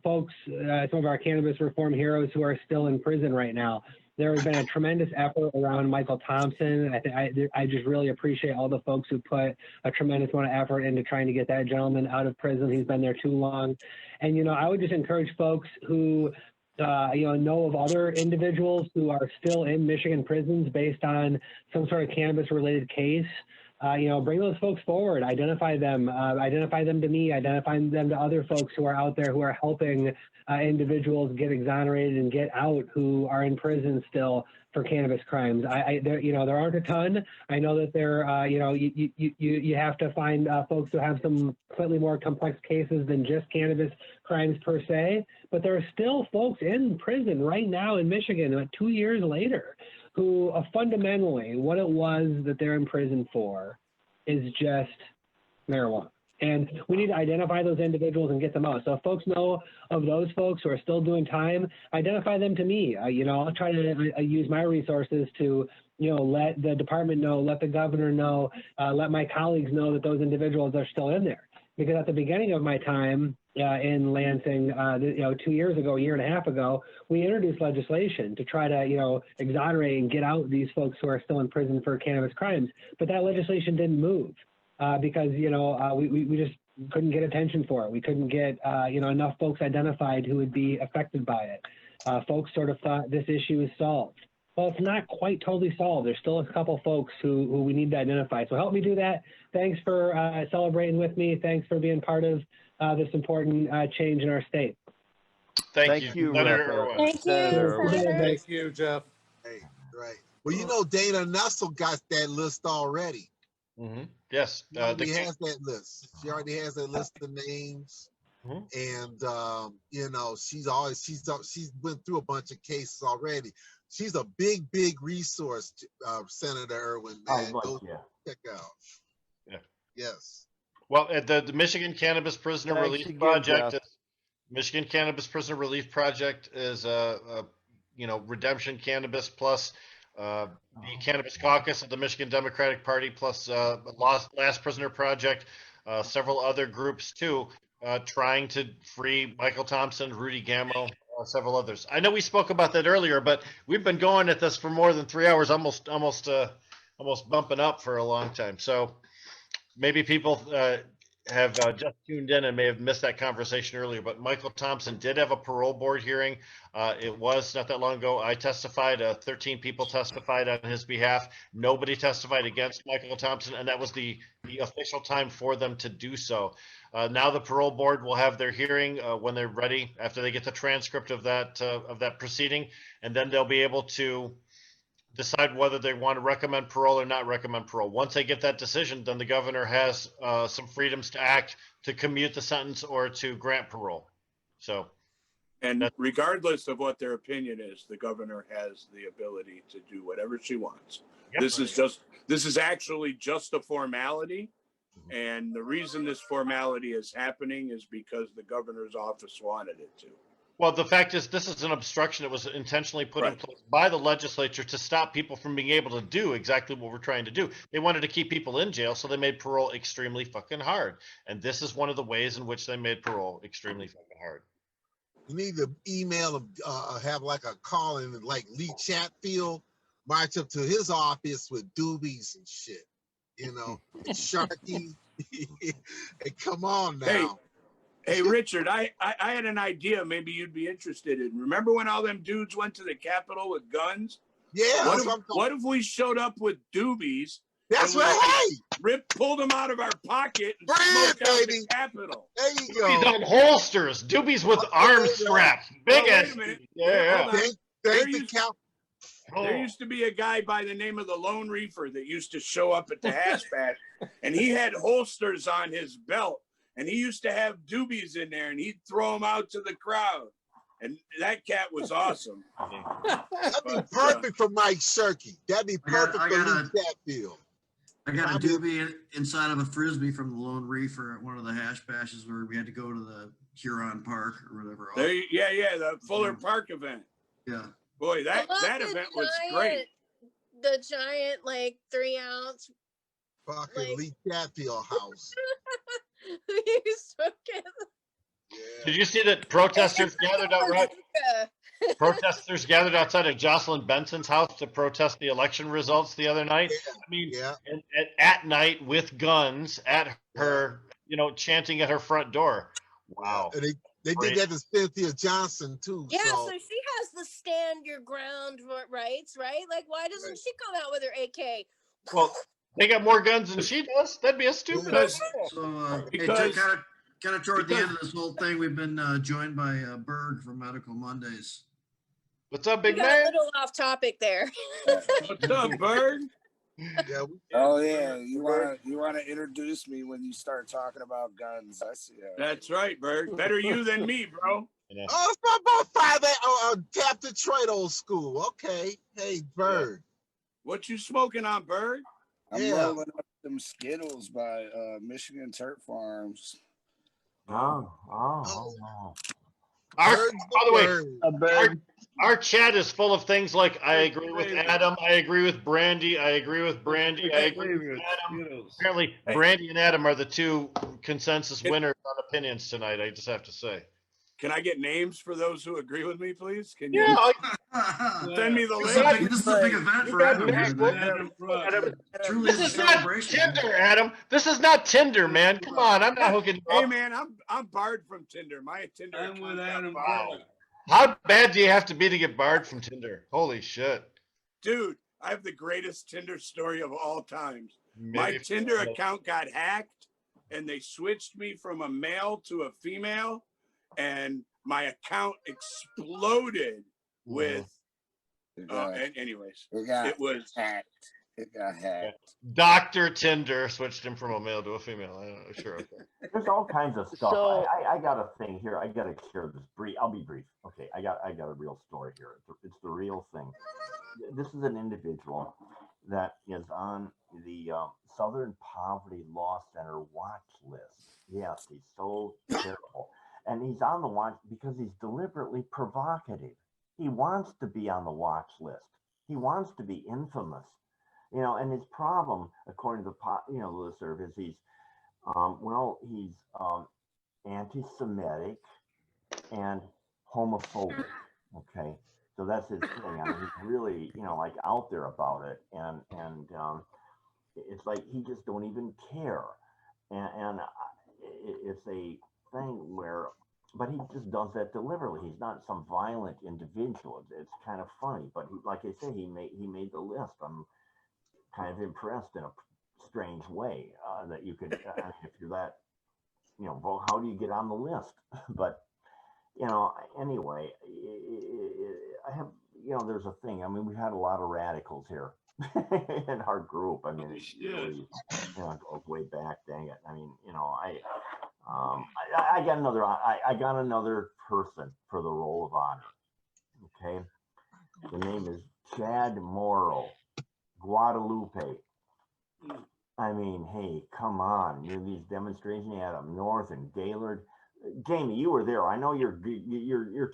folks, some of our cannabis reform heroes who are still in prison right now. There has been a tremendous effort around Michael Thompson. I just really appreciate all the folks who put a tremendous amount of effort into trying to get that gentleman out of prison. He's been there too long. And, I would just encourage folks who, know of other individuals who are still in Michigan prisons based on some sort of cannabis related case. Bring those folks forward, identify them to me, identify them to other folks who are out there who are helping individuals get exonerated and get out who are in prison still for cannabis crimes. There aren't a ton. I know that there, you have to find folks who have some slightly more complex cases than just cannabis crimes per se, but there are still folks in prison right now in Michigan, 2 years later, who fundamentally what it was that they're in prison for is just marijuana. And we need to identify those individuals and get them out. So if folks know of those folks who are still doing time, identify them to me. I'll try to use my resources to, let the department know, let the governor know, let my colleagues know that those individuals are still in there. Because at the beginning of my time in Lansing, 2 years ago, a year and a half ago, we introduced legislation to try to, exonerate and get out these folks who are still in prison for cannabis crimes. But that legislation didn't move because, we just couldn't get attention for it. We couldn't get, enough folks identified who would be affected by it. Folks sort of thought this issue is solved. Well, it's not quite totally solved. There's still a couple folks who we need to identify. So help me do that. Thanks for celebrating with me. Thanks for being part of this important change in our state. Thank you, Senator Irwin. Thank you, Senator. Thank you, Jeff. Hey, right. Well, Dana Nussel got that list already. Mm-hmm. Yes. She already has that list. She already has that list of names. Mm-hmm. And she's went through a bunch of cases already. She's a big resource, Senator Irwin. Man, go check out. Yeah. Yes. Well, the Michigan Cannabis Prisoner Relief Project. Michigan Cannabis Prisoner Relief Project is Redemption Cannabis plus the Cannabis Caucus of the Michigan Democratic Party plus Last Prisoner Project, several other groups too, trying to free Michael Thompson, Rudy Gammo, several others. I know we spoke about that earlier, but we've been going at this for more than 3 hours, almost bumping up for a long time. So maybe people have just tuned in and may have missed that conversation earlier, but Michael Thompson did have a parole board hearing. It was not that long ago. I testified, 13 people testified on his behalf. Nobody testified against Michael Thompson, and that was the official time for them to do so. Now the parole board will have their hearing when they're ready, after they get the transcript of that proceeding, and then they'll be able to decide whether they want to recommend parole or not recommend parole. Once they get that decision, then the governor has some freedoms to act, to commute the sentence, or to grant parole. So, and regardless of what their opinion is, the governor has the ability to do whatever she wants. Yep. This is actually just a formality. And the reason this formality is happening is because the governor's office wanted it to. Well, the fact is, this is an obstruction that was intentionally put in place by the legislature to stop people from being able to do exactly what we're trying to do. They wanted to keep people in jail, so they made parole extremely fucking hard. And this is one of the ways in which they made parole extremely fucking hard. You need to email have like a call in, like Lee Chatfield, march up to his office with doobies and shit. Sharky. Hey, come on now. Hey, Richard, I had an idea maybe you'd be interested in. Remember when all them dudes went to the Capitol with guns? Yeah. What if we showed up with doobies? That's right. Hey! Pulled them out of our pocket and smoked out the Capitol. There you go. Doobies on holsters. Doobies with arm straps. Big ass. Yeah. Oh. There used to be a guy by the name of the Lone Reefer that used to show up at the hash bash, and he had holsters on his belt, and he used to have doobies in there, and he'd throw them out to the crowd. And that cat was awesome. That'd be perfect for Mike Shirky. That'd be perfect for Lee Chatfield. I got a doobie inside of a Frisbee from the Lone Reefer at one of the hash bashes where we had to go to the Huron Park or whatever. The Fuller Park event. Yeah. Boy, that event was great. The giant, 3 ounce. Fucking Lee Chatfield house. We used to get Did you see that protesters gathered out right? Protesters gathered outside of Jocelyn Benson's house to protest the election results the other night. I mean, at night with guns at her, chanting at her front door. Wow. And they did that to Cynthia Johnson too. Yeah, so she has the stand your ground rights, right? Like, why doesn't she come out with her AK? Well, they got more guns than she does. That'd be a stupid idea. So, Because- kind of toward the end of this whole thing, we've been joined by Berg from Medical Mondays. What's up, We big got man? a little off topic there. What's up, Bird? Yeah. Oh yeah, you wanna introduce me when you start talking about guns? I see. That's right, Bird. Better you than me, bro. Yeah. Oh, it's not about 5 Tap Detroit old school. Okay. Hey, Bird. What you smoking on, Bird? I'm rolling up them Skittles by Michigan Turf Farms. Oh. By the way, A bird. our chat is full of things like I agree with Adam, I agree with Brandy, I agree with Brandy, I agree with Adam. Apparently, Brandy and Adam are the two consensus winners on opinions tonight. I just have to say. Can I get names for those who agree with me, please? Can you send me the list? This is a big event for Adam here. Truly is a celebration. Tinder, Adam. This is not Tinder, man. Come on, I'm not hooking you Hey, up. man, I'm barred from Tinder. My Tinder. I'm with Adam. Wow. How bad do you have to be to get barred from Tinder? Holy shit. Dude, I have the greatest Tinder story of all times. Maybe My Tinder account got hacked, and they switched me from a male to a female, and my account exploded with. Anyways, it was hacked. It got hacked. Dr. Tinder switched him from a male to a female. I don't know. Sure. Okay. There's all kinds of stuff. So- I got a thing here. I got to share this brief. I'll be brief. Okay. I got a real story here. It's the real thing. This is an individual that is on the Southern Poverty Law Center watch list. Yes, he's so terrible. And he's on the watch because he's deliberately provocative. He wants to be on the watch list. He wants to be infamous. And his problem, according to the listserv, is he's anti-Semitic and homophobic. Okay, so that's his thing. I mean, he's really, like out there about it, and it's like he just don't even care, and it's a thing where, but he just does that deliberately. He's not some violent individual. It's kind of funny, but like I say, he made the list. I'm kind of impressed in a strange way that you could, if you're that, well, how do you get on the list? But, anyway, I have, there's a thing. I mean, we've had a lot of radicals here in our group. I mean, it's really, goes way back, dang it. I mean, I got another person for the roll of honor. Okay. The name is Chad Morrow. Guadalupe. I mean, hey, come on. These demonstrations you had up north and Gaylord. Jamie, you were there. I know you're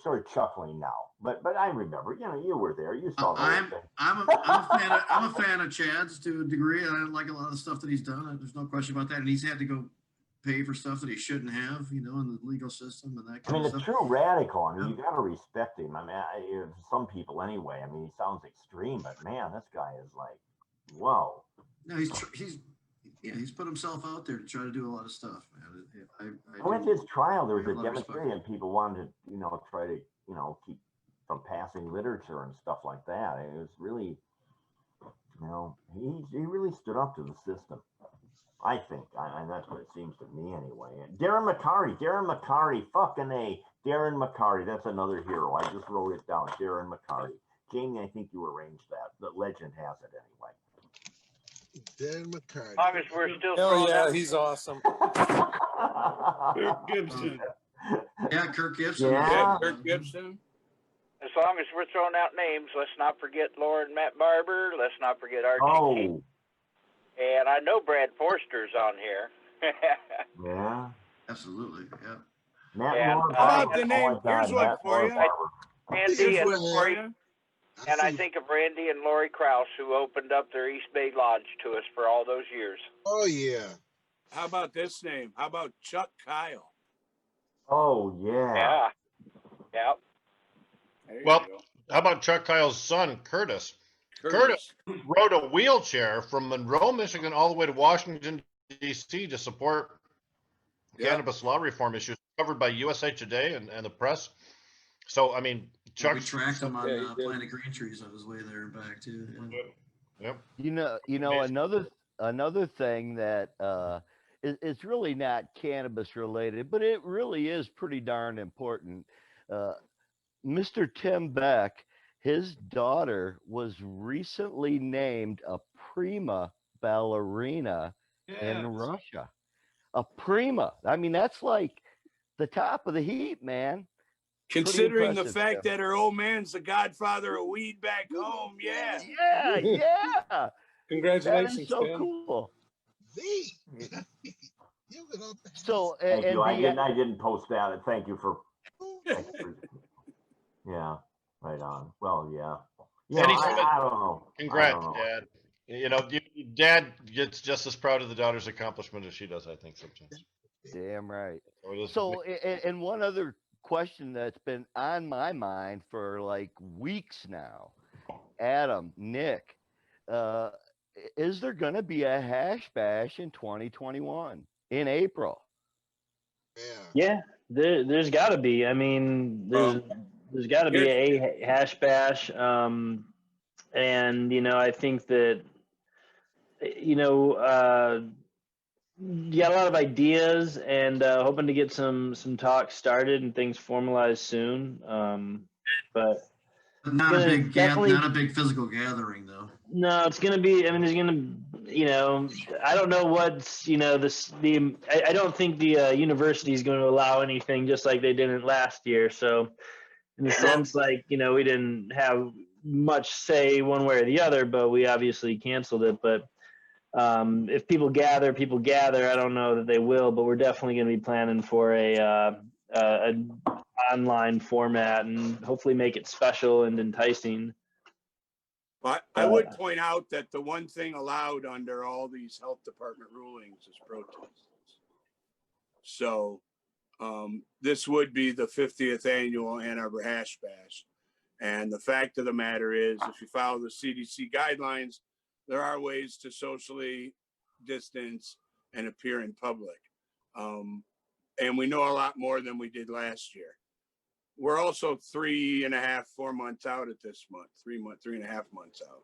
sort of chuckling now, but I remember, you were there. You saw that. I'm a fan of Chad's to a degree. I like a lot of the stuff that he's done. There's no question about that. And he's had to go pay for stuff that he shouldn't have, in the legal system and that kind of stuff. A true radical. I mean, you got to respect him. I mean, some people anyway. I mean, he sounds extreme, but man, this guy is like, whoa. No, he's put himself out there to try to do a lot of stuff, man. I went to his trial. There was a demonstration. People wanted to, try to, keep from passing literature and stuff like that. And it was really, he really stood up to the system. I think, and that's what it seems to me anyway. And Darren McCarty, fucking A. Darren McCarty, that's another hero. I just wrote it down, Darren McCarty. Jamie, I think you arranged that. The legend has it anyway. Darren McCarty. As long as we're still Oh yeah, out. he's awesome. Kirk Gibson. Yeah, Kirk Gibson. Yeah. Kirk Gibson. As long as we're throwing out names, let's not forget Laura and Matt Barber. Let's not forget RG. Oh. And I know Brad Forster's on here. Yeah. Absolutely. Yeah. Matt And, Moore, How about the oh name? my God, Here's one Matt for Moore you. Barber. Randy Here's and what I Lori, have. and I think of Randy and Lori Krause, who opened up their East Bay Lodge to us for all those years. Oh yeah. How about this name? How about Chuck Kyle? Oh yeah. Yeah. Yeah. There you Well, go. how about Chuck Kyle's son, Curtis? Curtis rode a wheelchair from Monroe, Michigan, all the way to Washington, D.C. to support cannabis law reform issues covered by USA Today and the press. So, I mean, Yeah, we Chuck's. tracked him on Yeah, he did. Planet Green Trees on his way there and back too. Yeah. Yep. Another thing that is really not cannabis related, but it really is pretty darn important. Mr. Tim Beck, his daughter was recently named a prima ballerina in Yes. Russia. A prima. I mean, that's like the top of the heap, man. Considering the impressive, fact Tim. that her old man's the godfather of weed back home, yeah. Yeah, yeah. That Congratulations, is so Tim. cool. V. You could all- So, Thank and you. I the, didn't post that. Thank you for. Yeah. Right on. Well, yeah. Yeah. Eddie I Smith, don't know. I congrats, don't know. Dad. You know, Dad gets just as proud of the daughter's accomplishment as she does, I think, sometimes. damn right. So it is- So, and one other question that's been on my mind for like weeks now, Adam, Nick, uh, is there going to be a hash bash in 2021 in April? Yeah, there's got to be. I mean, there's got to be a hash bash. And I think that you got a lot of ideas, and hoping to get some talks started and things formalized soon. But Not a big definitely not a big physical gathering though. no, it's gonna be. I mean, there's gonna, I don't know what's, I don't think the university is going to allow anything just like they didn't last year. So, in a sense, like we didn't have much say one way or the other, but we obviously canceled it. But if people gather. I don't know that they will, but we're definitely going to be planning for a online format and hopefully make it special and enticing. But I would point out that the one thing allowed under all these health department rulings is protests. So this would be the 50th annual Ann Arbor Hash Bash. And the fact of the matter is, if you follow the CDC guidelines, there are ways to socially distance and appear in public. And we know a lot more than we did last year. We're also 3.5, 4 months out at this month, 3.5 months out.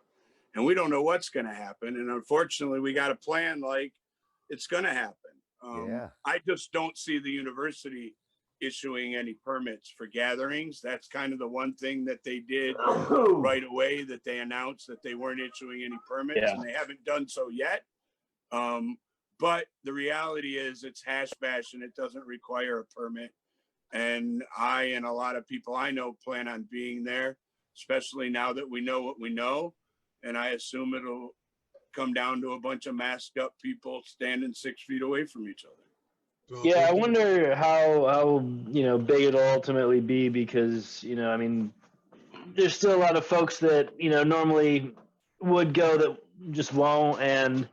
And we don't know what's going to happen. And unfortunately, we got a plan like it's going to happen. I just don't see the university issuing any permits for gatherings. That's kind of the one thing that they did right away, that they announced that they weren't issuing any permits, and they haven't done so yet. But the reality is it's hash bash and it doesn't require a permit. And I and a lot of people I know plan on being there, especially now that we know what we know. And I assume it'll come down to a bunch of masked up people standing 6 feet away from each other. Yeah, I wonder how big it'll ultimately be, because I mean, there's still a lot of folks that normally would go that just won't, and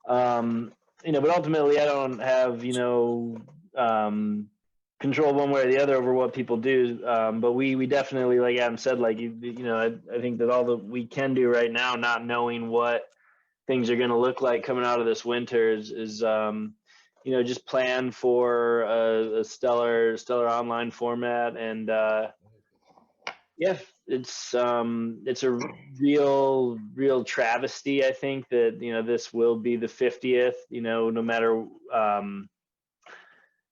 but ultimately I don't have control one way or the other over what people do. But we definitely, like Adam said, like I think that all that we can do right now, not knowing what things are going to look like coming out of this winter, is just plan for a stellar online format. And it's a real travesty, I think, that this will be the 50th, no matter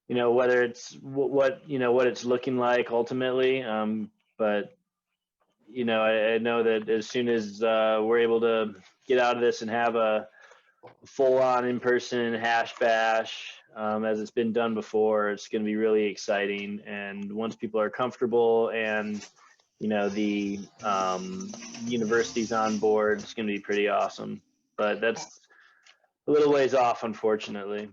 whether it's what it's looking like ultimately. But I know that as soon as we're able to get out of this and have a full-on in-person hash bash, as it's been done before, it's going to be really exciting. And once people are comfortable and the university's on board, it's going to be pretty awesome. But that's a little ways off, unfortunately.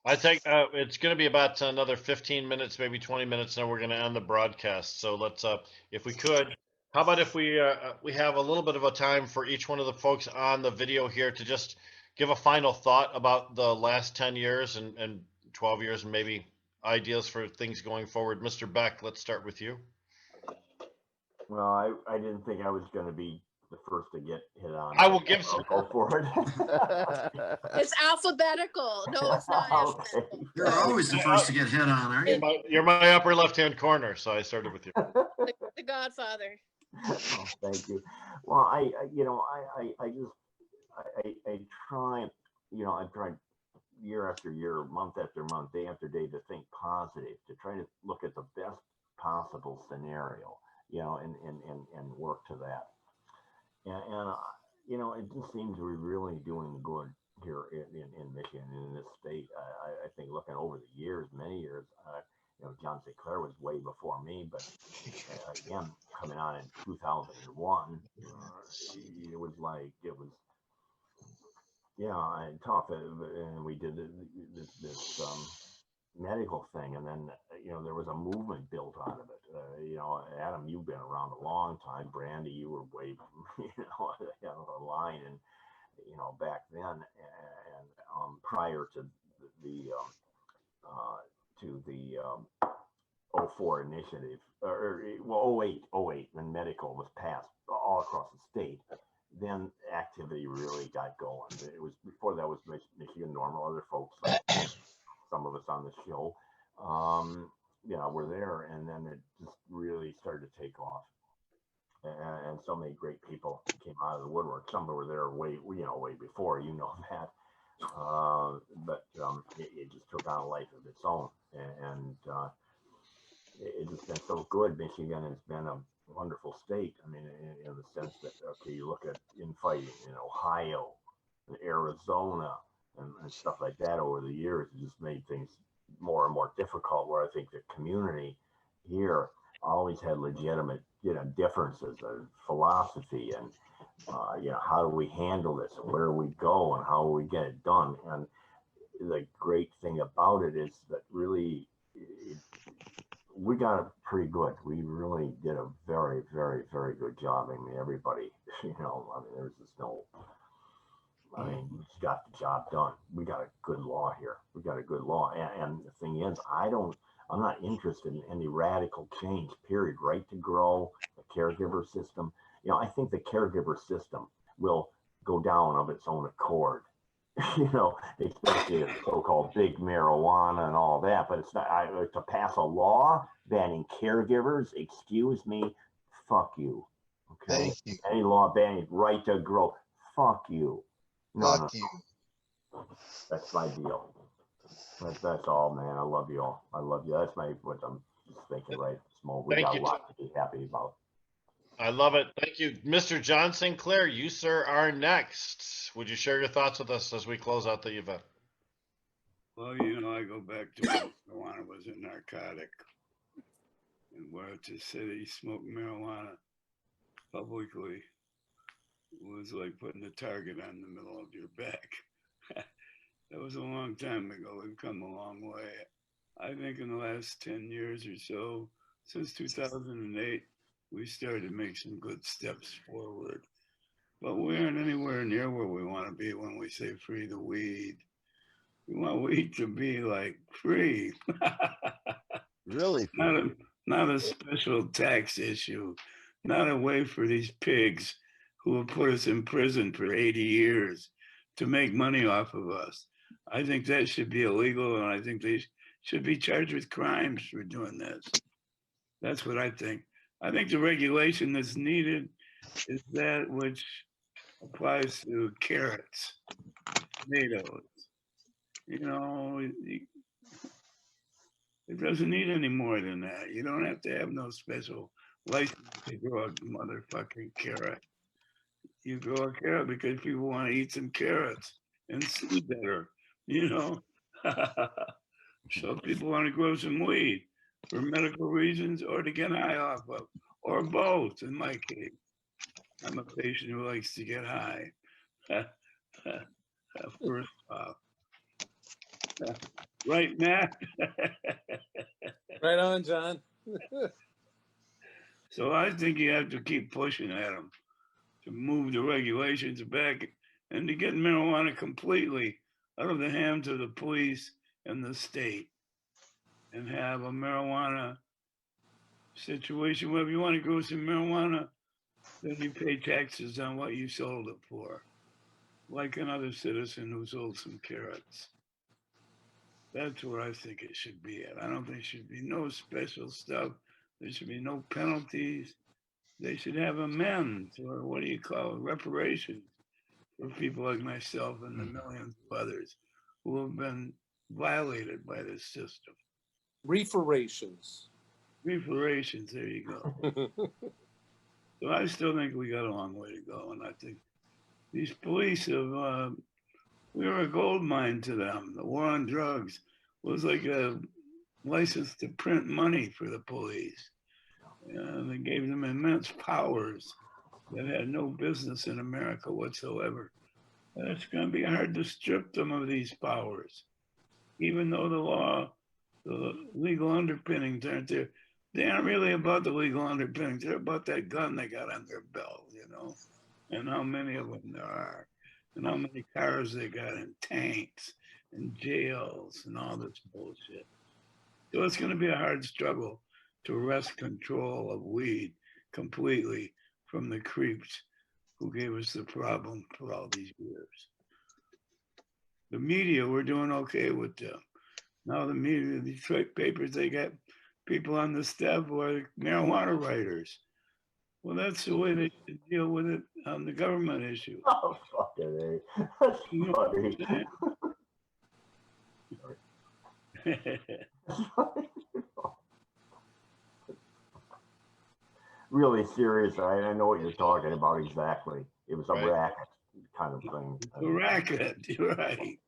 I think it's going to be about another 15 minutes, maybe 20 minutes, and then we're going to end the broadcast. So let's, if we could, how about if we have a little bit of a time for each one of the folks on the video here to just give a final thought about the last 10 years and 12 years, and maybe ideas for things going forward. Mr. Beck, let's start with you. Well, I didn't think I was going to be the first to get hit on. I will give some. I'll go for it. It's alphabetical. No, it's not alphabetical. Okay. You're always the first to get hit on, aren't you? You're my upper left-hand corner, so I started with you. The Godfather. Oh, thank you. Well, I try, I try year after year, month after month, day after day to think positive, to try to look at the best possible scenario, and work to that. And it just seems we're really doing good here in Michigan, in this state. I think looking over the years, many years, John Sinclair was way before me, but again, coming on in 2001, it was tough. And we did this medical thing, and then there was a movement built out of it. Adam, you've been around a long time. Brandy, you were way the line, and back then, and prior to the 04 initiative, or 08 when medical was passed all across the state. Then activity really got going. It was before that was Michigan NORML. Other folks, some of us on the show, were there, and then it just really started to take off. And so many great people came out of the woodwork. Some were there way before, that. But it just took on a life of its own, and it's just been so good. Michigan has been a wonderful state. I mean, in the sense that, okay, you look at infighting in Ohio and Arizona and stuff like that over the years, it just made things more and more difficult, where I think the community here always had legitimate, differences of philosophy and, how do we handle this and where do we go and how do we get it done? And the great thing about it is that really we got it pretty good. We really did a very, very, very good job. I mean, everybody, there's just no, we just got the job done. We got a good law here. We got a good law. And the thing is, I'm not interested in any radical change, period. Right to grow, the caregiver system. I think the caregiver system will go down of its own accord. Especially the so-called big marijuana and all that, but it's not to pass a law banning caregivers. Excuse me, fuck you. Okay, Thank you. Any law banning right to grow, fuck you. Fuck you. That's my deal. That's all, man. I love you all. I love you. That's what I'm just thinking right this moment. We got a lot to be happy about. I love it. Thank you. Mr. John Sinclair, you, sir, are next. Would you share your thoughts with us as we close out the event? Well, I go back to when marijuana was a narcotic. And where it's a city, smoke marijuana publicly was like putting a target on the middle of your back. That was a long time ago. We've come a long way. I think in the last 10 years or so, since 2008, we started to make some good steps forward. But we aren't anywhere near where we want to be when we say free the weed. We want weed to be like free. Really? Not a special tax issue, not a way for these pigs who have put us in prison for 80 years to make money off of us. I think that should be illegal, and I think they should be charged with crimes for doing this. That's what I think. I think the regulation that's needed is that which applies to carrots, tomatoes. It doesn't need any more than that. You don't have to have no special license to grow a motherfucking carrot. You grow a carrot because people want to eat some carrots and see better, So people want to grow some weed for medical reasons or to get high off of, or both in my case. I'm a patient who likes to get high. First off. Right, Matt? Right on, John. So I think you have to keep pushing at them to move the regulations back and to get marijuana completely out of the hands of the police and the state. and have a marijuana situation. Where if you want to grow some marijuana, then you pay taxes on what you sold it for, like another citizen who sold some carrots. That's where I think it should be at. I don't think there should be no special stuff. There should be no penalties. They should have amends, or what do you call it, reparations, for people like myself and the millions of others who have been violated by this system. Reparations. Reparations, there you go. So I still think we got a long way to go, and I think these police have, we were a gold mine to them. The war on drugs was like a license to print money for the police. They gave them immense powers that had no business in America whatsoever. And it's going to be hard to strip them of these powers, even though the law, the legal underpinnings aren't there. They aren't really about the legal underpinnings. They're about that gun they got on their belt, you know, and how many of them there are, and how many cars they got, and tanks, and jails, and all this bullshit. So it's going to be a hard struggle to wrest control of weed completely from the creeps who gave us the problem for all these years. The media, we're doing okay with them. Now the media, the Detroit papers, they got people on the staff who are marijuana writers. Well, that's the way they should deal with it on the government issue. Oh, fucking A. That's You know funny. Really serious. I know what you're talking about exactly. It was a Right. racket kind of thing. A racket, you're right.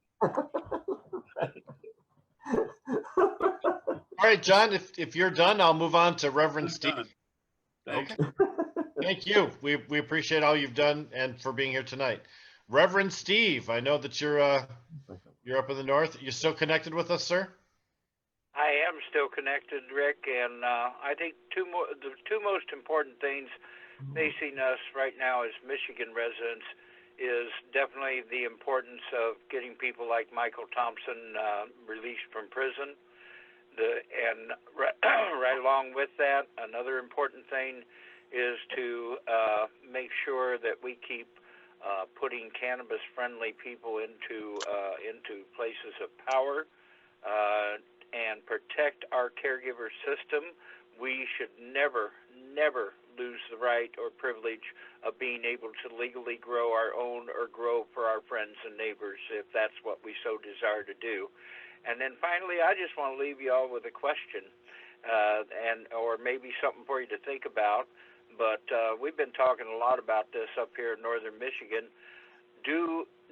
All right, John, if you're done, I'll move on to Reverend Steve. Thanks. Okay. Thank you. We appreciate all you've done and for being here tonight. Reverend Steve, I know that you're up in the north. You're still connected with us, sir? I am still connected, Rick, and I think the two most important things facing us right now as Michigan residents is definitely the importance of getting people like Michael Thompson released from prison. And right along with that, another important thing is to make sure that we keep putting cannabis-friendly people into places of power and protect our caregiver system. We should never lose the right or privilege of being able to legally grow our own or grow for our friends and neighbors if that's what we so desire to do. And then finally, I just want to leave you all with a question, or maybe something for you to think about. But we've been talking a lot about this up here in northern Michigan.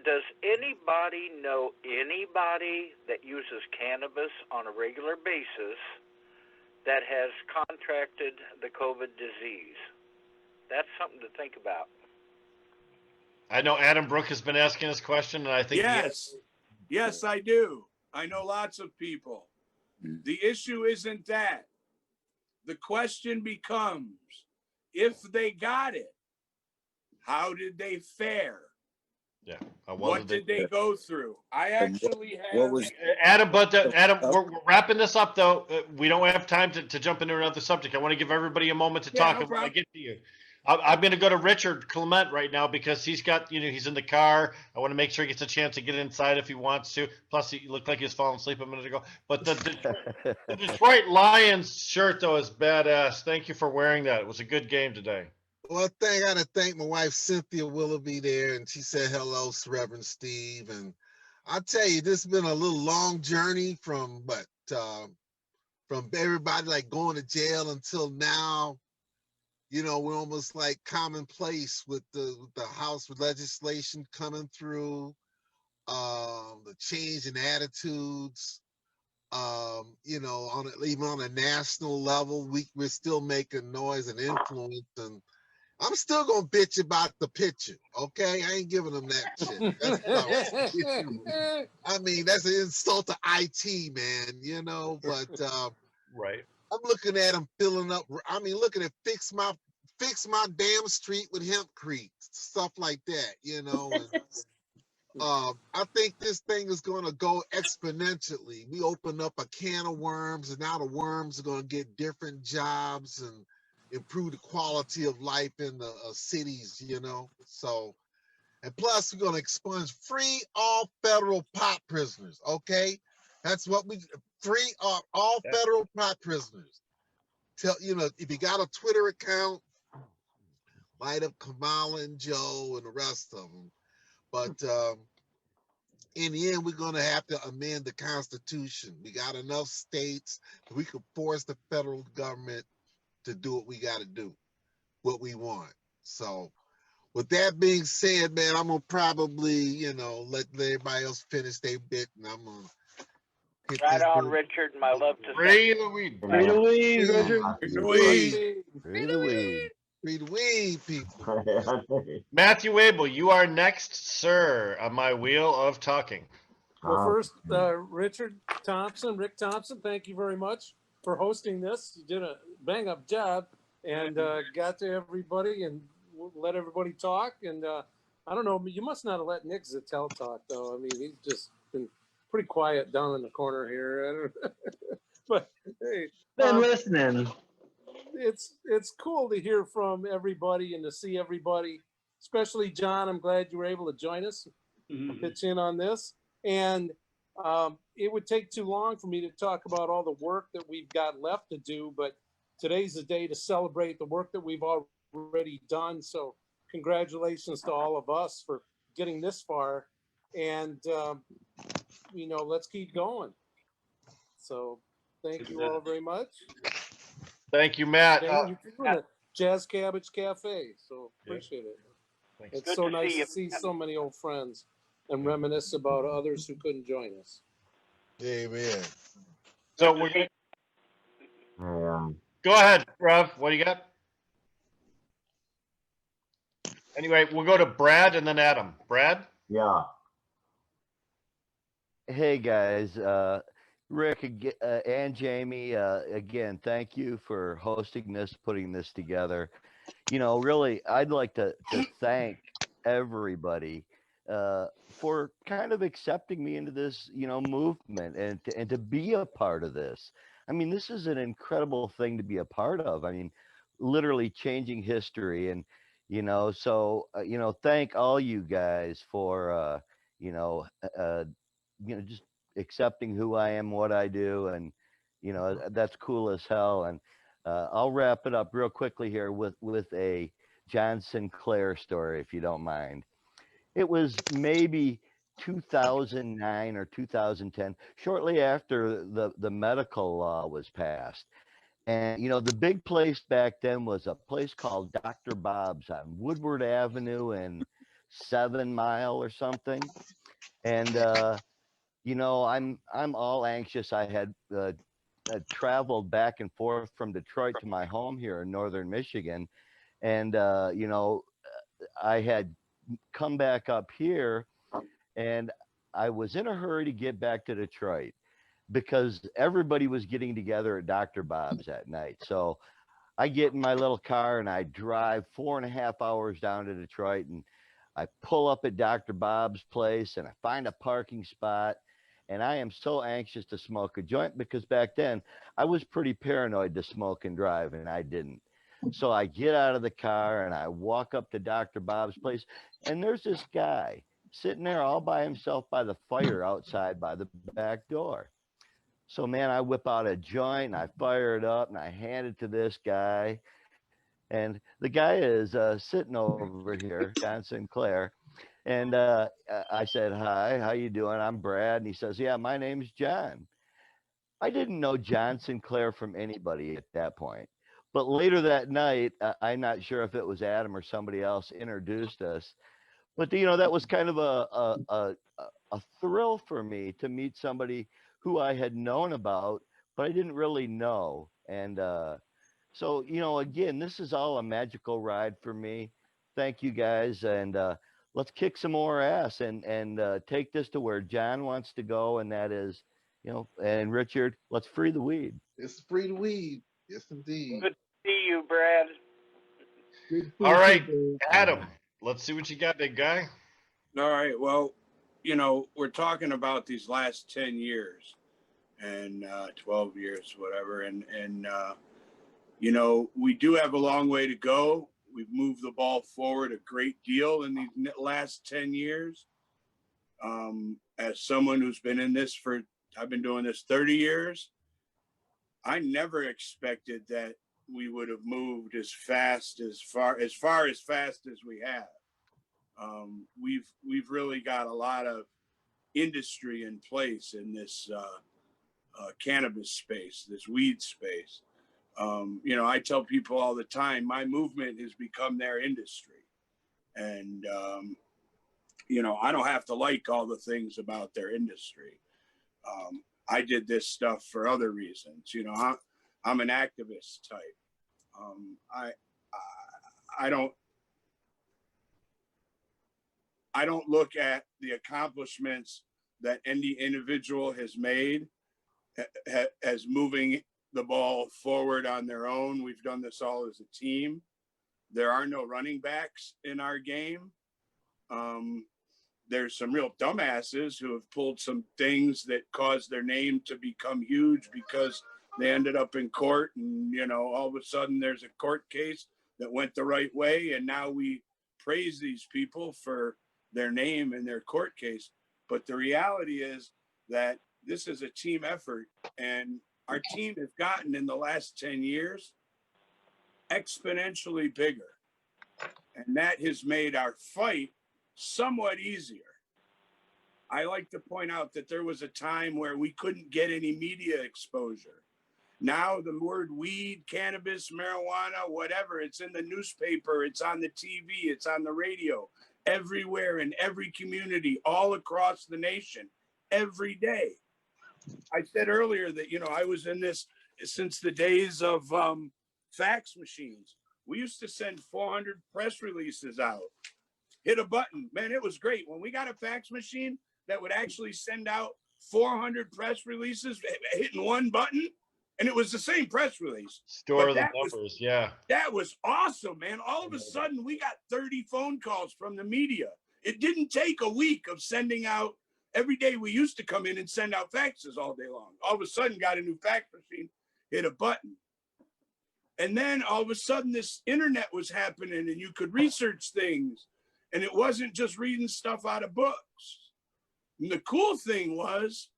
Does anybody know anybody that uses cannabis on a regular basis that has contracted the COVID disease? That's something to think about. I know Adam Brook has been asking this question, and I think Yes, I do. I know lots of people. The issue isn't that. The question becomes, if they got it, how did they fare? Yeah. What did they go through? I actually have. Adam, we're wrapping this up though. We don't have time to jump into another subject. I want to give everybody a moment to talk. No When I get to you, I'm going to go to Richard Clement right now because he's got, he's in the car. I want to make sure he gets a chance to get inside if he wants to. Plus, he looked like he was falling asleep a minute ago. But the Detroit Lions shirt though is badass. Thank you for wearing that. It was a good game today. Well, I got to thank my wife, Cynthia Willoughby there, and she said hello, Reverend Steve. And I tell you, this has been a little long journey from everybody like going to jail until now. We're almost like commonplace with the House legislation coming through, the change in attitudes. Even on a national level, we're still making noise and influence, and I'm still gonna bitch about the picture, okay? I ain't giving them that shit. I mean, that's an insult to IT, man, but right. I'm looking at them filling up. I mean, looking at fix my damn street with hempcrete, stuff like that, and I think this thing is going to go exponentially. We open up a can of worms, and now the worms are going to get different jobs and improve the quality of life in the cities, you know. So, and plus, we're going to expunge free all federal pot prisoners. Okay, that's what we free all federal pot prisoners. Tell you know if you got a Twitter account, light up Kamala and Joe and the rest of them, but. In the end, we're going to have to amend the Constitution. We got enough states that we could force the federal government to do what we got to do, what we want. So, with that being said, man, I'm gonna probably, you know, let everybody else finish their bit, and I'm gonna hit Right this on, thing. Richard. My love to Free the weed. Free the weed, Richard. Free the weed. Free the weed. Free the weed, people. Matthew Abel, you are next, sir, on my wheel of talking. Well, first, Rick Thompson, thank you very much for hosting this. You did a bang up job and got to everybody and let everybody talk. And I don't know, you must not have let Nick Zattel talk, though. I mean, he's just been pretty quiet down in the corner here. But hey, Been listening. It's cool to hear from everybody and to see everybody, especially John. I'm glad you were able to join us, pitch in on this. And it would take too long for me to talk about all the work that we've got left to do, but today's the day to celebrate the work that we've already done. So congratulations to all of us for getting this far. And, you know, let's keep going. So thank you all very much. Thank you, Matt. Thank you for the Jazz Cabbage Cafe. So appreciate it. Thanks. It's Good so to nice see you. to see so many old friends and reminisce about others who couldn't join us. Amen. So we're gonna Yeah. go ahead, Rob. What do you got? Anyway, we'll go to Brad and then Adam. Brad? Yeah. Hey guys, Rick and Jamie, again, thank you for hosting this, putting this together. You know, really, I'd like to thank everybody for kind of accepting me into this, you know, movement and to be a part of this. I mean, this is an incredible thing to be a part of. I mean, literally changing history, and you know, so you know, thank all you guys for you know, just accepting who I am, what I do, and you know, that's cool as hell. And I'll wrap it up real quickly here with a John Sinclair story, if you don't mind. It was maybe 2009 or 2010, shortly after the medical law was passed. And you know, the big place back then was a place called Dr. Bob's on Woodward Avenue and 7 Mile or something. And you know, I'm all anxious. I had traveled back and forth from Detroit to my home here in northern Michigan, and you know, I had come back up here, and I was in a hurry to get back to Detroit because everybody was getting together at Dr. Bob's at night. So I get in my little car and I drive 4.5 hours down to Detroit, and I pull up at Dr. Bob's place and I find a parking spot. And I am so anxious to smoke a joint because back then I was pretty paranoid to smoke and drive, and I didn't. So I get out of the car and I walk up to Dr. Bob's place, and there's this guy sitting there all by himself by the fire outside by the back door. So, man, I whip out a joint and I fire it up and I hand it to this guy. And the guy is sitting over here, John Sinclair. And I said, hi, how you doing? I'm Brad. And he says, yeah, my name's John. I didn't know John Sinclair from anybody at that point. But later that night, I'm not sure if it was Adam or somebody else introduced us. But, you know, that was kind of a thrill for me to meet somebody who I had known about, but I didn't really know. And so, you know, again, this is all a magical ride for me. Thank you guys. And let's kick some more ass and take this to where John wants to go. And that is, you know, and Richard, let's free the weed. It's free the weed. Yes, indeed. Good to see you, Brad. All right, Adam, let's see what you got, big guy. All right. Well, you know, we're talking about these last 10 years and 12 years, whatever. And you know, we do have a long way to go. We've moved the ball forward a great deal in these last 10 years. As someone who's been in this I've been doing this 30 years. I never expected that we would have moved as fast as fast as we have. We've really got a lot of industry in place in this cannabis space, this weed space. You know, I tell people all the time, my movement has become their industry. And, you know, I don't have to like all the things about their industry. I did this stuff for other reasons. You know, I'm an activist type. I don't look at the accomplishments that any individual has made as moving the ball forward on their own. We've done this all as a team. There are no running backs in our game. There's some real dumbasses who have pulled some things that caused their name to become huge because they ended up in court, and, you know, all of a sudden there's a court case that went the right way, and now we praise these people for their name and their court case. But the reality is that this is a team effort, and our team has gotten in the last 10 years exponentially bigger. And that has made our fight somewhat easier. I like to point out that there was a time where we couldn't get any media exposure. Now the word weed, cannabis, marijuana, whatever, it's in the newspaper, it's on the TV, it's on the radio, everywhere in every community, all across the nation, every day. I said earlier that, you know, I was in this since the days of fax machines. We used to send 400 press releases out, hit a button. Man, it was great. When we got a fax machine that would actually send out 400 press releases hitting one button, and it was the same press release. Store the numbers, yeah. That was awesome, man. All of a sudden, we got 30 phone calls from the media. It didn't take a week of sending out. Every day we used to come in and send out faxes all day long. All of a sudden, got a new fax machine, hit a button. And then all of a sudden, this internet was happening, and you could research things. And it wasn't just reading stuff out of books. And the cool thing was,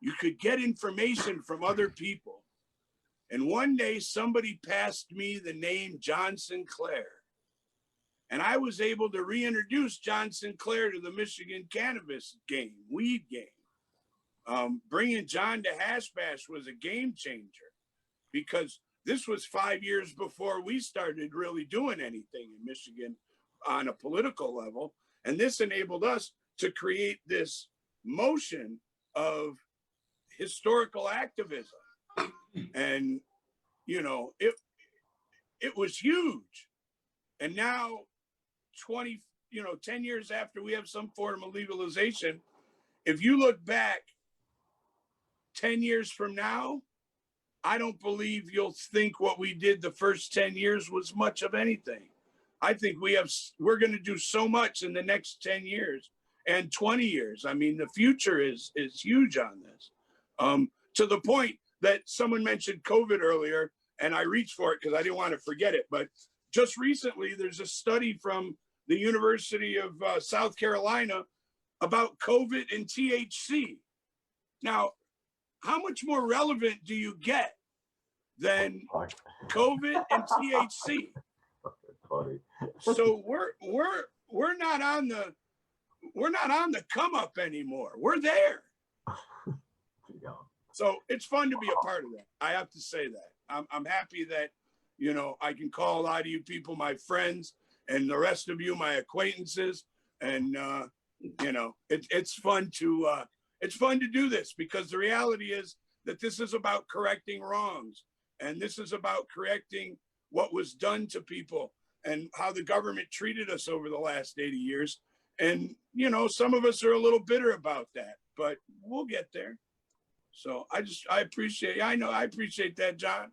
you could get information from other people. And one day somebody passed me the name John Sinclair. And I was able to reintroduce John Sinclair to the Michigan cannabis game, weed game. Bringing John to Hash Bash was a game changer, because this was 5 years before we started really doing anything in Michigan on a political level. And this enabled us to create this motion of historical activism. And, you know, it was huge. And now 10 years after we have some form of legalization, if you look back 10 years from now, I don't believe you'll think what we did the first 10 years was much of anything. I think we're going to do so much in the next 10 years and 20 years. I mean, the future is huge on this. To the point that someone mentioned COVID earlier, and I reached for it because I didn't want to forget it. But just recently, there's a study from the University of South Carolina about COVID and THC. Now, how much more relevant do you get than COVID and THC? So we're not on the come up anymore. We're there. So it's fun to be a part of that. I have to say that. I'm happy that, you know, I can call a lot of you people my friends, and the rest of you my acquaintances. And you know, it's fun to do this, because the reality is that this is about correcting wrongs, and this is about correcting what was done to people and how the government treated us over the last 80 years. And, you know, some of us are a little bitter about that, but we'll get there. So I appreciate that, John.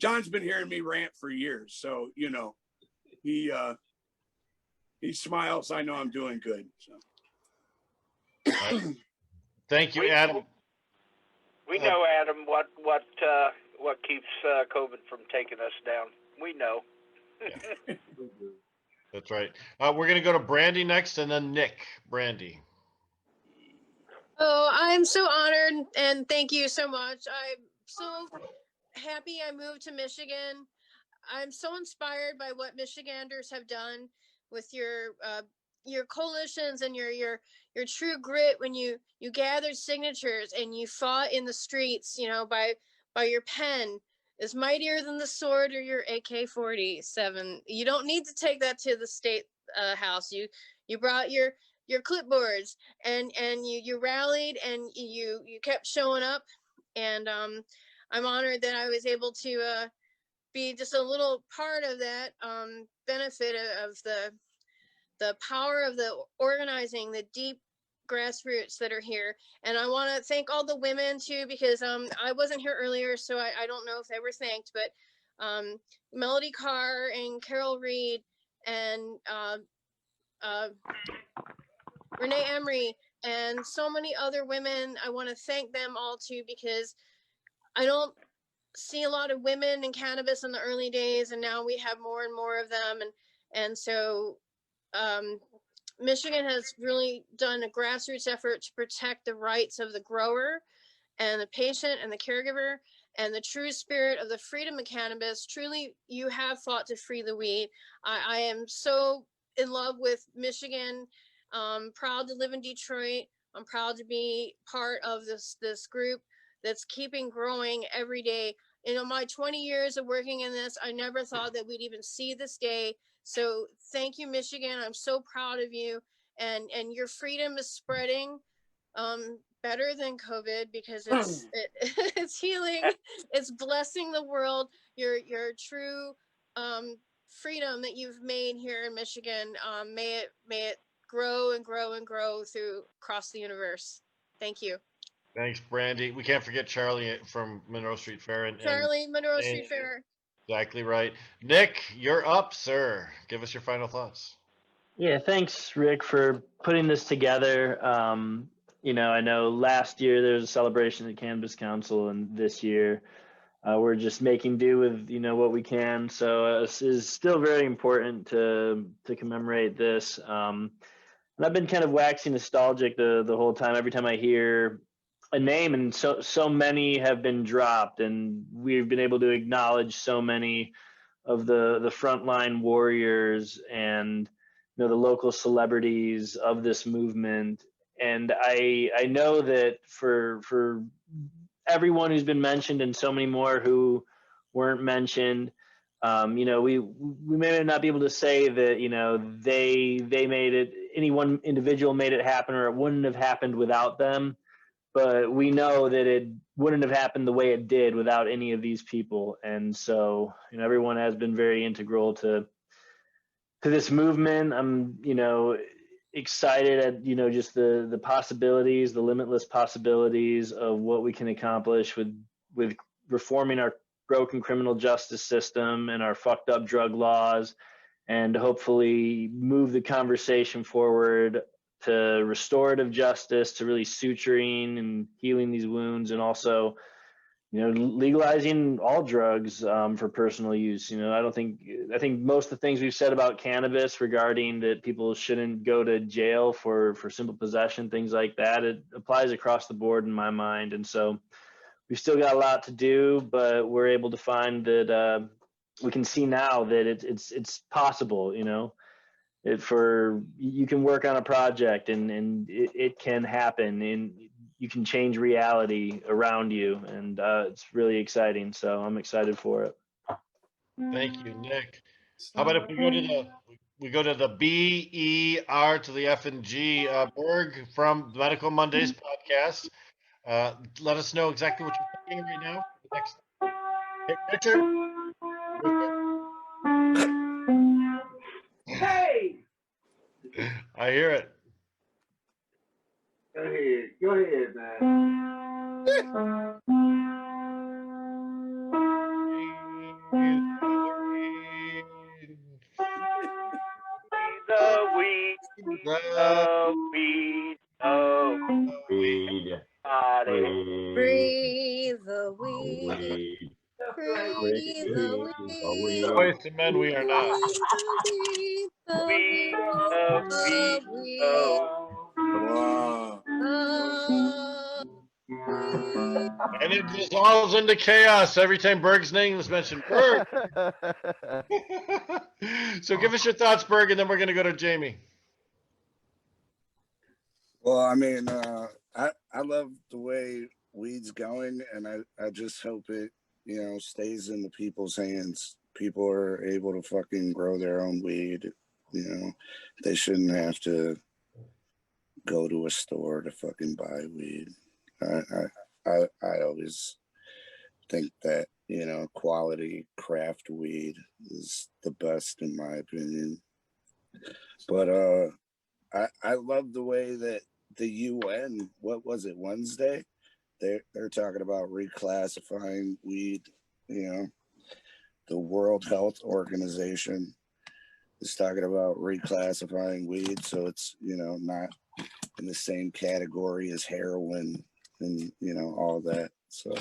John's been hearing me rant for years. So, you know, he smiles. I know I'm doing good. So. Thank you, Adam. We know, Adam, what keeps COVID from taking us down. We know. Yeah. That's right. We're gonna go to Brandy next, and then Nick. Brandy. Oh, I'm so honored and thank you so much. I'm so happy I moved to Michigan. I'm so inspired by what Michiganders have done with your coalitions and your true grit when you gathered signatures and you fought in the streets, by your pen is mightier than the sword or your AK-47. You don't need to take that to the state house. You brought your clipboards and you rallied and you kept showing up, and I'm honored that I was able to be just a little part of that benefit of the power of the organizing, the deep grassroots that are here. And I want to thank all the women too, because I wasn't here earlier, so I don't know if they were thanked, but Melody Carr and Carol Reed and Renee Emery and so many other women. I want to thank them all too, because I don't see a lot of women in cannabis in the early days, and now we have more and more of them, and so Michigan has really done a grassroots effort to protect the rights of the grower and the patient and the caregiver and the true spirit of the freedom of cannabis. Truly, you have fought to free the weed. I am so in love with Michigan. Proud to live in Detroit. I'm proud to be part of this group that's keeping growing every day. My 20 years of working in this, I never thought that we'd even see this day. So thank you, Michigan. I'm so proud of you, and your freedom is spreading better than COVID, because it's healing, it's blessing the world. Your true freedom that you've made here in Michigan, may it grow and grow and grow across the universe. Thank you. Thanks, Brandy. We can't forget Charlie from Monroe Street Fair. Monroe Street Fair. Exactly right. Nick, you're up, sir. Give us your final thoughts. Yeah, thanks, Rick, for putting this together. I know last year there was a celebration at Cannabis Council, and this year we're just making do with what we can. So this is still very important to commemorate this. And I've been kind of waxing nostalgic the whole time. Every time I hear a name, and so many have been dropped, and we've been able to acknowledge so many of the frontline warriors and the local celebrities of this movement. And I know that for everyone who's been mentioned and so many more who weren't mentioned, we may not be able to say that they made it, any one individual made it happen, or it wouldn't have happened without them. But we know that it wouldn't have happened the way it did without any of these people. And so, everyone has been very integral to this movement. I'm, excited at, just the possibilities, the limitless possibilities of what we can accomplish with reforming our broken criminal justice system and our fucked up drug laws, and hopefully move the conversation forward to restorative justice, to really suturing and healing these wounds, and also, legalizing all drugs for personal use. I think most of the things we've said about cannabis regarding that people shouldn't go to jail for simple possession, things like that, it applies across the board in my mind. And so we've still got a lot to do, but we're able to find that we can see now that it's possible, you can work on a project and it can happen, and you can change reality around you, and it's really exciting. So I'm excited for it. Thank you, Nick. How about if we go to the BER to the F and G, Berg from Medical Mondays podcast. Let us know exactly what you're thinking right now. Next, Richard. Hey! I hear it. Go ahead, man. The weed, the weed, the Weed. body. Breathe the weed. Breathe the weed. Boys to men, we are not. Breathe the Weed, weed. the The weed, weed. Wow. The weed. And it dissolves into chaos every time Berg's name is mentioned. Berg. So give us your thoughts, Berg, and then we're going to go to Jamie. Well, I mean, I love the way weed's going, and I just hope it, stays in the people's hands. People are able to fucking grow their own weed. They shouldn't have to go to a store to fucking buy weed. I always think that, quality craft weed is the best in my opinion. But I love the way that the UN, what was it, Wednesday? They're talking about reclassifying weed. The World Health Organization is talking about reclassifying weed, so it's not in the same category as heroin and all that. So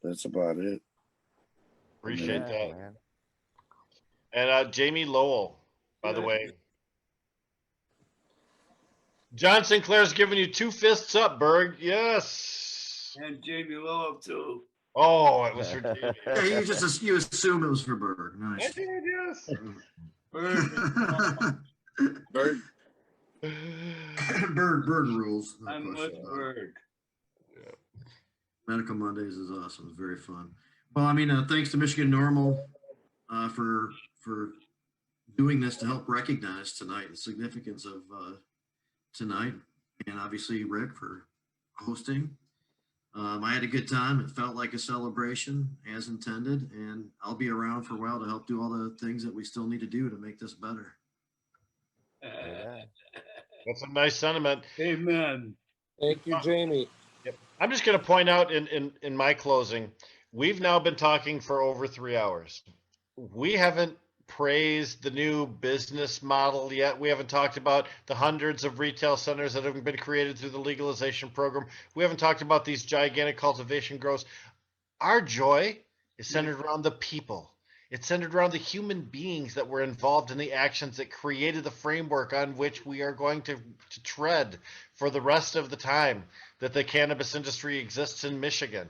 that's about it. Appreciate Yeah, that. man. And Jamie Lowell, by the way. John Sinclair's giving you 2 fists up, Berg. Yes. And Jamie Lowell too. Oh, it was for Jamie. Yeah, you assumed it was for Berg. I Nice. did, yes. Bird. Bird rules. No I'm question with about it. Bird. Medical Mondays is awesome. It's very fun. Well, I mean, thanks to Michigan NORML for doing this to help recognize tonight the significance of tonight, and obviously Rick for hosting. I had a good time. It felt like a celebration as intended, and I'll be around for a while to help do all the things that we still need to do to make this better. Yeah. That's a nice sentiment. Amen. Thank you, Jamie. Yep. I'm just going to point out in my closing, we've now been talking for over 3 hours. We haven't praised the new business model yet. We haven't talked about the hundreds of retail centers that have been created through the legalization program. We haven't talked about these gigantic cultivation grows. Our joy is centered around the people. It's centered around the human beings that were involved in the actions that created the framework on which we are going to tread for the rest of the time that the cannabis industry exists in Michigan.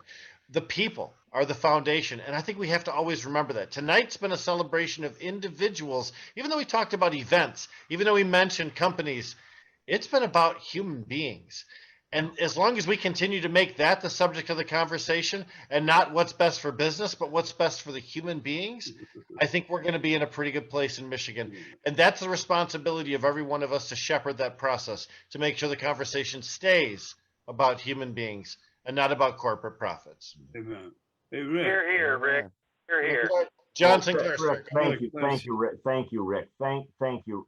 The people are the foundation, and I think we have to always remember that. Tonight's been a celebration of individuals. Even though we talked about events, even though we mentioned companies, it's been about human beings. And as long as we continue to make that the subject of the conversation and not what's best for business, but what's best for the human beings, I think we're going to be in a pretty good place in Michigan. And that's the responsibility of every one of us to shepherd that process, to make sure the conversation stays about human beings and not about corporate profits. Amen. Hey, Rick. Here, Rick. Here. John Sinclair. Rick, thank you, Rick. Thank you, Rick. Thank you,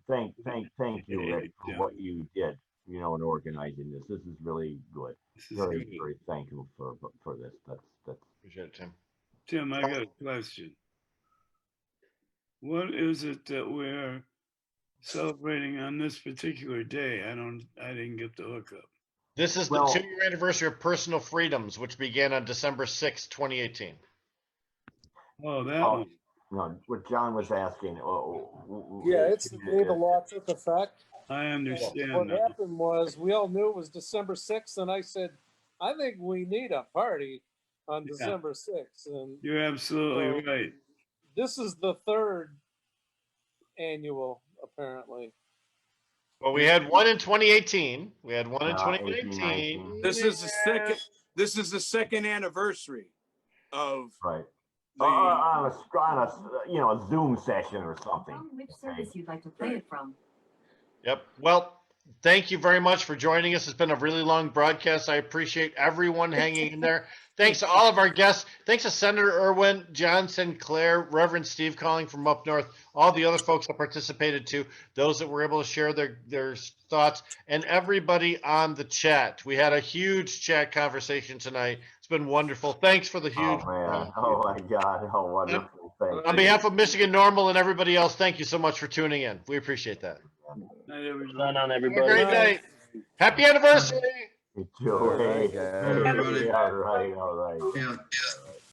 Rick, for what you did. In organizing this. This is really good. Very thankful for this. That's appreciate it, Tim. Tim, I got a question. What is it that we're celebrating on this particular day? I didn't get the hookup. This is the 2-year anniversary of personal freedoms, which began on December 6, 2018. Oh, that one. No, what John was asking. Yeah, it's the day the law took effect. I understand. What happened was we all knew it was December 6th, and I said, I think we need a party on December 6th. And you're absolutely right. This is the 3rd annual, apparently. Well, we had one in 2018. We had one in 2019. This is the second anniversary of right. On a Zoom session or something. Which service you'd like to play it from? Yep. Well, thank you very much for joining us. It's been a really long broadcast. I appreciate everyone hanging in there. Thanks to all of our guests. Thanks to Senator Irwin, John Sinclair, Reverend Steve calling from up north, all the other folks that participated too, those that were able to share their thoughts, and everybody on the chat. We had a huge chat conversation tonight. It's been wonderful. Thanks for the huge. Oh, man. Oh, my God. Oh, wonderful. Thank On you. behalf of Michigan Normal and everybody else, thank you so much for tuning in. We appreciate that. Night, everybody. Not on Have a everybody. great night. Happy anniversary. Joe, All right, hey, guys. hey, all right, all right. Yeah.